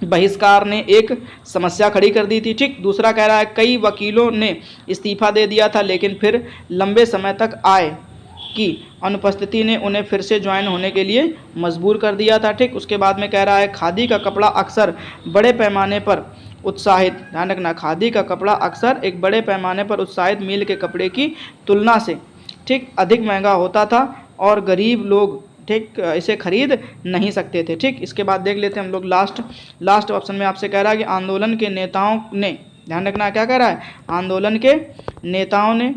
A: बहिष्कार ने एक समस्या खड़ी कर दी थी। ठीक, दूसरा कह रहा है कई वकीलों ने इस्तीफा दे दिया था लेकिन फिर लंबे समय तक आय की अनुपस्थिति ने उन्हें फिर से ज्वाइन होने के लिए मजबूर कर दिया था। ठीक, उसके बाद में कह रहा है खादी का कपड़ा अक्सर बड़े पैमाने पर उत्साहित, ध्यान रखना, खादी का कपड़ा अक्सर एक बड़े पैमाने पर उत्साहित मील के कपड़े की तुलना से ठीक अधिक महंगा होता था और गरीब लोग ठीक इसे खरीद नहीं सकते थे। ठीक, इसके बाद देख लेते हैं हम लोग लास्ट ऑप्शन में आपसे कह रहा है कि आंदोलन के नेताओं ने, ध्यान रखना क्या कह रहा है, आंदोलन के नेताओं ने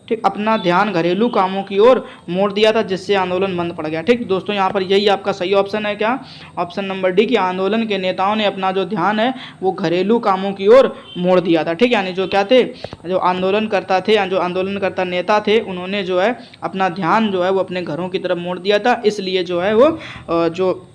A: ठीक अपना ध्यान घरेलू कामों की ओर मोड़ दिया था, जिससे आंदोलन बंद पड़ गया। ठीक दोस्तों, यहाँ पर यही आपका सही ऑप्शन है, क्या, ऑप्शन नंबर डी कि आंदोलन के नेताओं ने अपना जो ध्यान है वो घरेलू कामों की ओर मोड़ दिया था। ठीक, यानी जो क्या थे, जो आंदोलन करता थे या जो आंदोलन करता नेता थे, उन्होंने जो है अपना ध्यान जो है वो अपने घरों की तरफ मोड़ दिया था, इसलिए जो है वो जो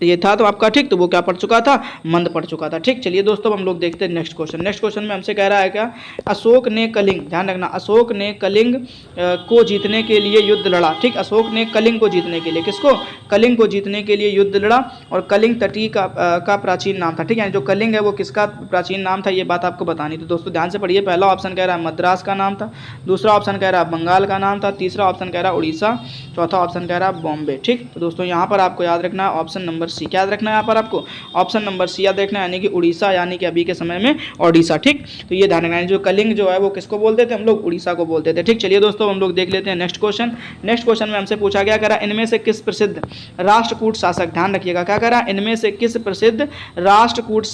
A: ये था तो आपका ठीक, तो वो क्या पड़ चुका था, मंद पड़ चुका था। ठीक, चलिए दोस्तों हम लोग देखते हैं नेक्स्ट क्वेश्चन में हमसे कह रहा है क्या, अशोक ने कलिंग, ध्यान रखना, अशोक ने कलिंग को जीतने के लिए युद्ध लड़ा। ठीक, अशोक ने कलिंग को जीतने के लिए, किसको, कलिंग को जीतने के लिए युद्ध लड़ा, और कलिंग तटीय का प्राचीन नाम था। ठीक, यानी जो कलिंग है वो किसका प्राचीन नाम था, ये बात आपको बतानी। तो दोस्तों ध्यान से पढ़िए, पहला ऑप्शन कह रहा है मद्रास का नाम था, दूसरा ऑप्शन कह रहा है बंगाल का नाम था, तीसरा ऑप्शन कह रहा है उड़ीसा, चौथा ऑप्शन कह रहा है बॉम्बे। ठीक, तो दोस्तों यहाँ पर आपको याद रखना है ऑप्शन नंबर सी, क्या याद रखना है यहाँ पर आपको, ऑप्शन नंबर सी याद रखना है, यानी कि उड़ीसा, यानी कि अभी के समय में ओडिशा। ठीक, तो ये ध्यान रखना है, जो कलिंग जो है वो किसको बोलते थे हम लोग, उड़ीसा को बोलते थे। ठीक, चलिए दोस्तों हम लोग देख लेते हैं नेक्स्ट क्वेश्चन में हमसे पूछा गया, कह रहा इनमें से किस प्रसिद्ध राष्ट्रकूट शासक, ध्यान रखिएगा क्या कह रहा है, इनमें से किस प्रसिद्ध राष्ट्रकूट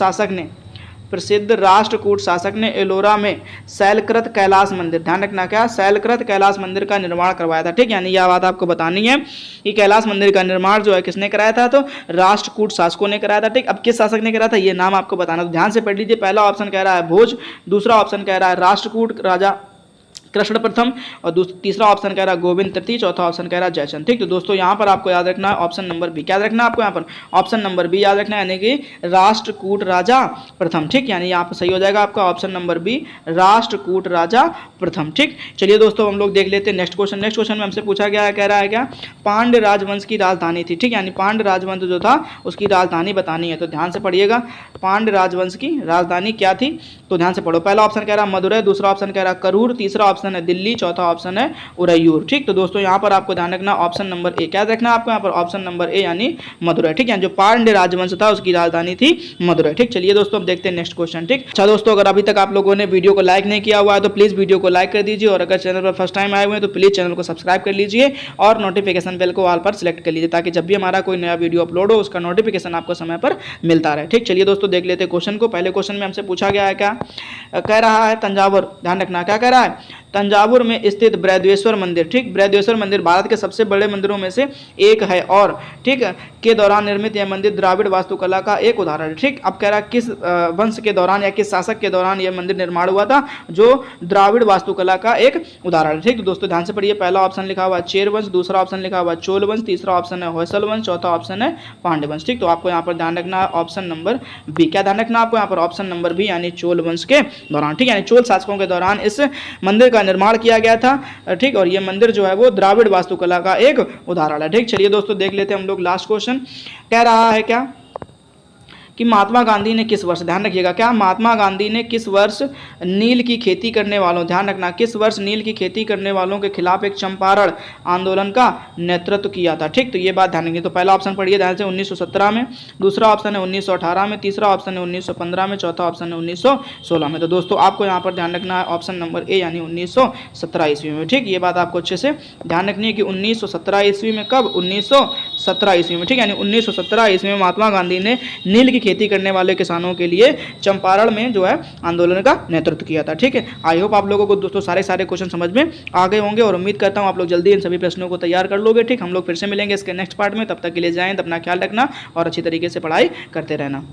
A: शासक ने एलोरा में शैलकृत कैलाश मंदिर, ध्यान रखना क्या, शैलकृत कैलाश मंदिर का निर्माण करवाया था। ठीक, यानी यह बात आपको बतानी है कि कैलाश मंदिर का निर्माण जो है किसने कराया था, तो राष्ट्रकूट शासकों ने कराया था। ठीक, अब किस शासक ने कराया था ये नाम आपको बताना, तो ध्यान से पढ़ लीजिए, पहला ऑप्शन कह रहा है भोज, दूसरा ऑप्शन कह रहा है राष्ट्रकूट राजा कृष्ण प्रथम, और तीसरा ऑप्शन कह रहा है गोविंद तृतीय, चौथा ऑप्शन कह रहा है जयचंद। ठीक, तो दोस्तों यहाँ पर आपको याद रखना है ऑप्शन नंबर बी, क्या याद रखना है आपको यहाँ पर, ऑप्शन नंबर बी याद रखना है, यानी कि राष्ट्रकूट राजा प्रथम। ठीक, यानी यहाँ पर सही हो जाएगा आपका ऑप्शन नंबर बी, राष्ट्रकूट राजा प्रथम। ठीक, चलिए दोस्तों हम लोग देख लेते हैं नेक्स्ट क्वेश्चन में हमसे पूछा गया है, कह रहा है क्या, पांड्य राजवंश की राजधानी थी। ठीक, यानी पांड्य राजवंश जो था उसकी राजधानी बतानी है, तो ध्यान से पढ़िएगा, पांड्य राजवंश की राजधानी क्या थी, तो ध्यान से पढ़ो, पहला ऑप्शन कह रहा है मदुरै, दूसरा ऑप्शन कह रहा है करूर, तीसरा ऑप्शन है दिल्ली, चौथा ऑप्शन है उरैयूर। ठीक, तो दोस्तों यहाँ पर आपको ध्यान रखना ऑप्शन नंबर ए, क्या रखना आपको यहाँ पर, ऑप्शन नंबर ए यानी मदुरै। ठीक, यानी जो पांड्य राजवंश था उसकी राजधानी थी मदुरै। ठीक, चलिए दोस्तों अब देखते हैं नेक्स्ट क्वेश्चन। ठीक, अच्छा दोस्तों, अगर अभी तक आप लोगों ने वीडियो को लाइक नहीं किया हुआ है तो प्लीज वीडियो को लाइक कर दीजिए, और अगर चैनल पर फर्स्ट टाइम आए हुए हैं तो प्लीज चैनल को सब्सक्राइब कर लीजिए और नोटिफिकेशन बेल को ऑल पर सिलेक्ट कर लीजिए, ताकि जब भी हमारा कोई नया वीडियो अपलोड हो उसका नोटिफिकेशन आपको समय पर मिलता रहे। ठीक, चलिए दोस्तों देख लेते हैं क्वेश्चन को। पहले क्वेश्चन में हमसे पूछा गया है क्या, कह रहा है तंजावुर, ध्यान रखना क्या कह रहा है, तंजावुर में स्थित बृहदेश्वर मंदिर। ठीक, बृहदेश्वर मंदिर भारत के सबसे बड़े मंदिरों में से एक है, और ठीक के दौरान निर्मित यह मंदिर द्राविड़ वास्तुकला का एक उदाहरण है। ठीक, अब कह रहा है किस वंश के दौरान या किस शासक के दौरान यह मंदिर निर्माण हुआ था, जो द्राविड़ वास्तुकला का एक उदाहरण है। ठीक, तो दोस्तों ध्यान से पढ़िए, पहला ऑप्शन लिखा हुआ है चेर वंश, दूसरा ऑप्शन लिखा हुआ है चोल वंश, तीसरा ऑप्शन है होयसल वंश, चौथा ऑप्शन है पांड्य वंश। ठीक, तो आपको यहाँ पर ध्यान रखना है ऑप्शन नंबर बी, क्या ध्यान रखना आपको यहाँ पर, ऑप्शन नंबर बी यानी चोल वंश के दौरान। ठीक, यानी चोल शासकों के दौरान इस मंदिर का निर्माण किया गया था। ठीक, और ये मंदिर जो है वो द्राविड़ वास्तुकला का एक उदाहरण है। ठीक, चलिए दोस्तों देख लेते हैं हम लोग लास्ट क्वेश्चन, कह रहा है क्या कि महात्मा गांधी ने किस वर्ष, ध्यान रखिएगा क्या, महात्मा गांधी ने किस वर्ष नील की खेती करने वालों, ध्यान रखना किस वर्ष नील की खेती करने वालों के खिलाफ एक चंपारण आंदोलन का नेतृत्व किया था। ठीक, तो ये बात ध्यान रखिए, तो पहला ऑप्शन पढ़िए ध्यान से 1917 में, दूसरा ऑप्शन है 1918 में, तीसरा ऑप्शन है 1915 में, चौथा ऑप्शन है 1916 में। तो दोस्तों आपको यहाँ पर ध्यान रखना है ऑप्शन नंबर ए यानी 1917 ईस्वी में। ठीक, ये बात आपको अच्छे से ध्यान रखनी है कि 1917 ईस्वी में, कब, 1917 ईस्वी में। ठीक, यानी 1917 ईस्वी में महात्मा गांधी ने नील की खेती करने वाले किसानों के लिए चंपारण में जो है आंदोलन का नेतृत्व किया था। ठीक है, आई होप आप लोगों को दोस्तों सारे क्वेश्चन समझ में आ गए होंगे, और उम्मीद करता हूं आप लोग जल्दी इन सभी प्रश्नों को तैयार कर लोगे। ठीक, हम लोग फिर से मिलेंगे इसके नेक्स्ट पार्ट में, तब तक के लिए जाएं, अपना ख्याल रखना और अच्छी तरीके से पढ़ाई करते रहना।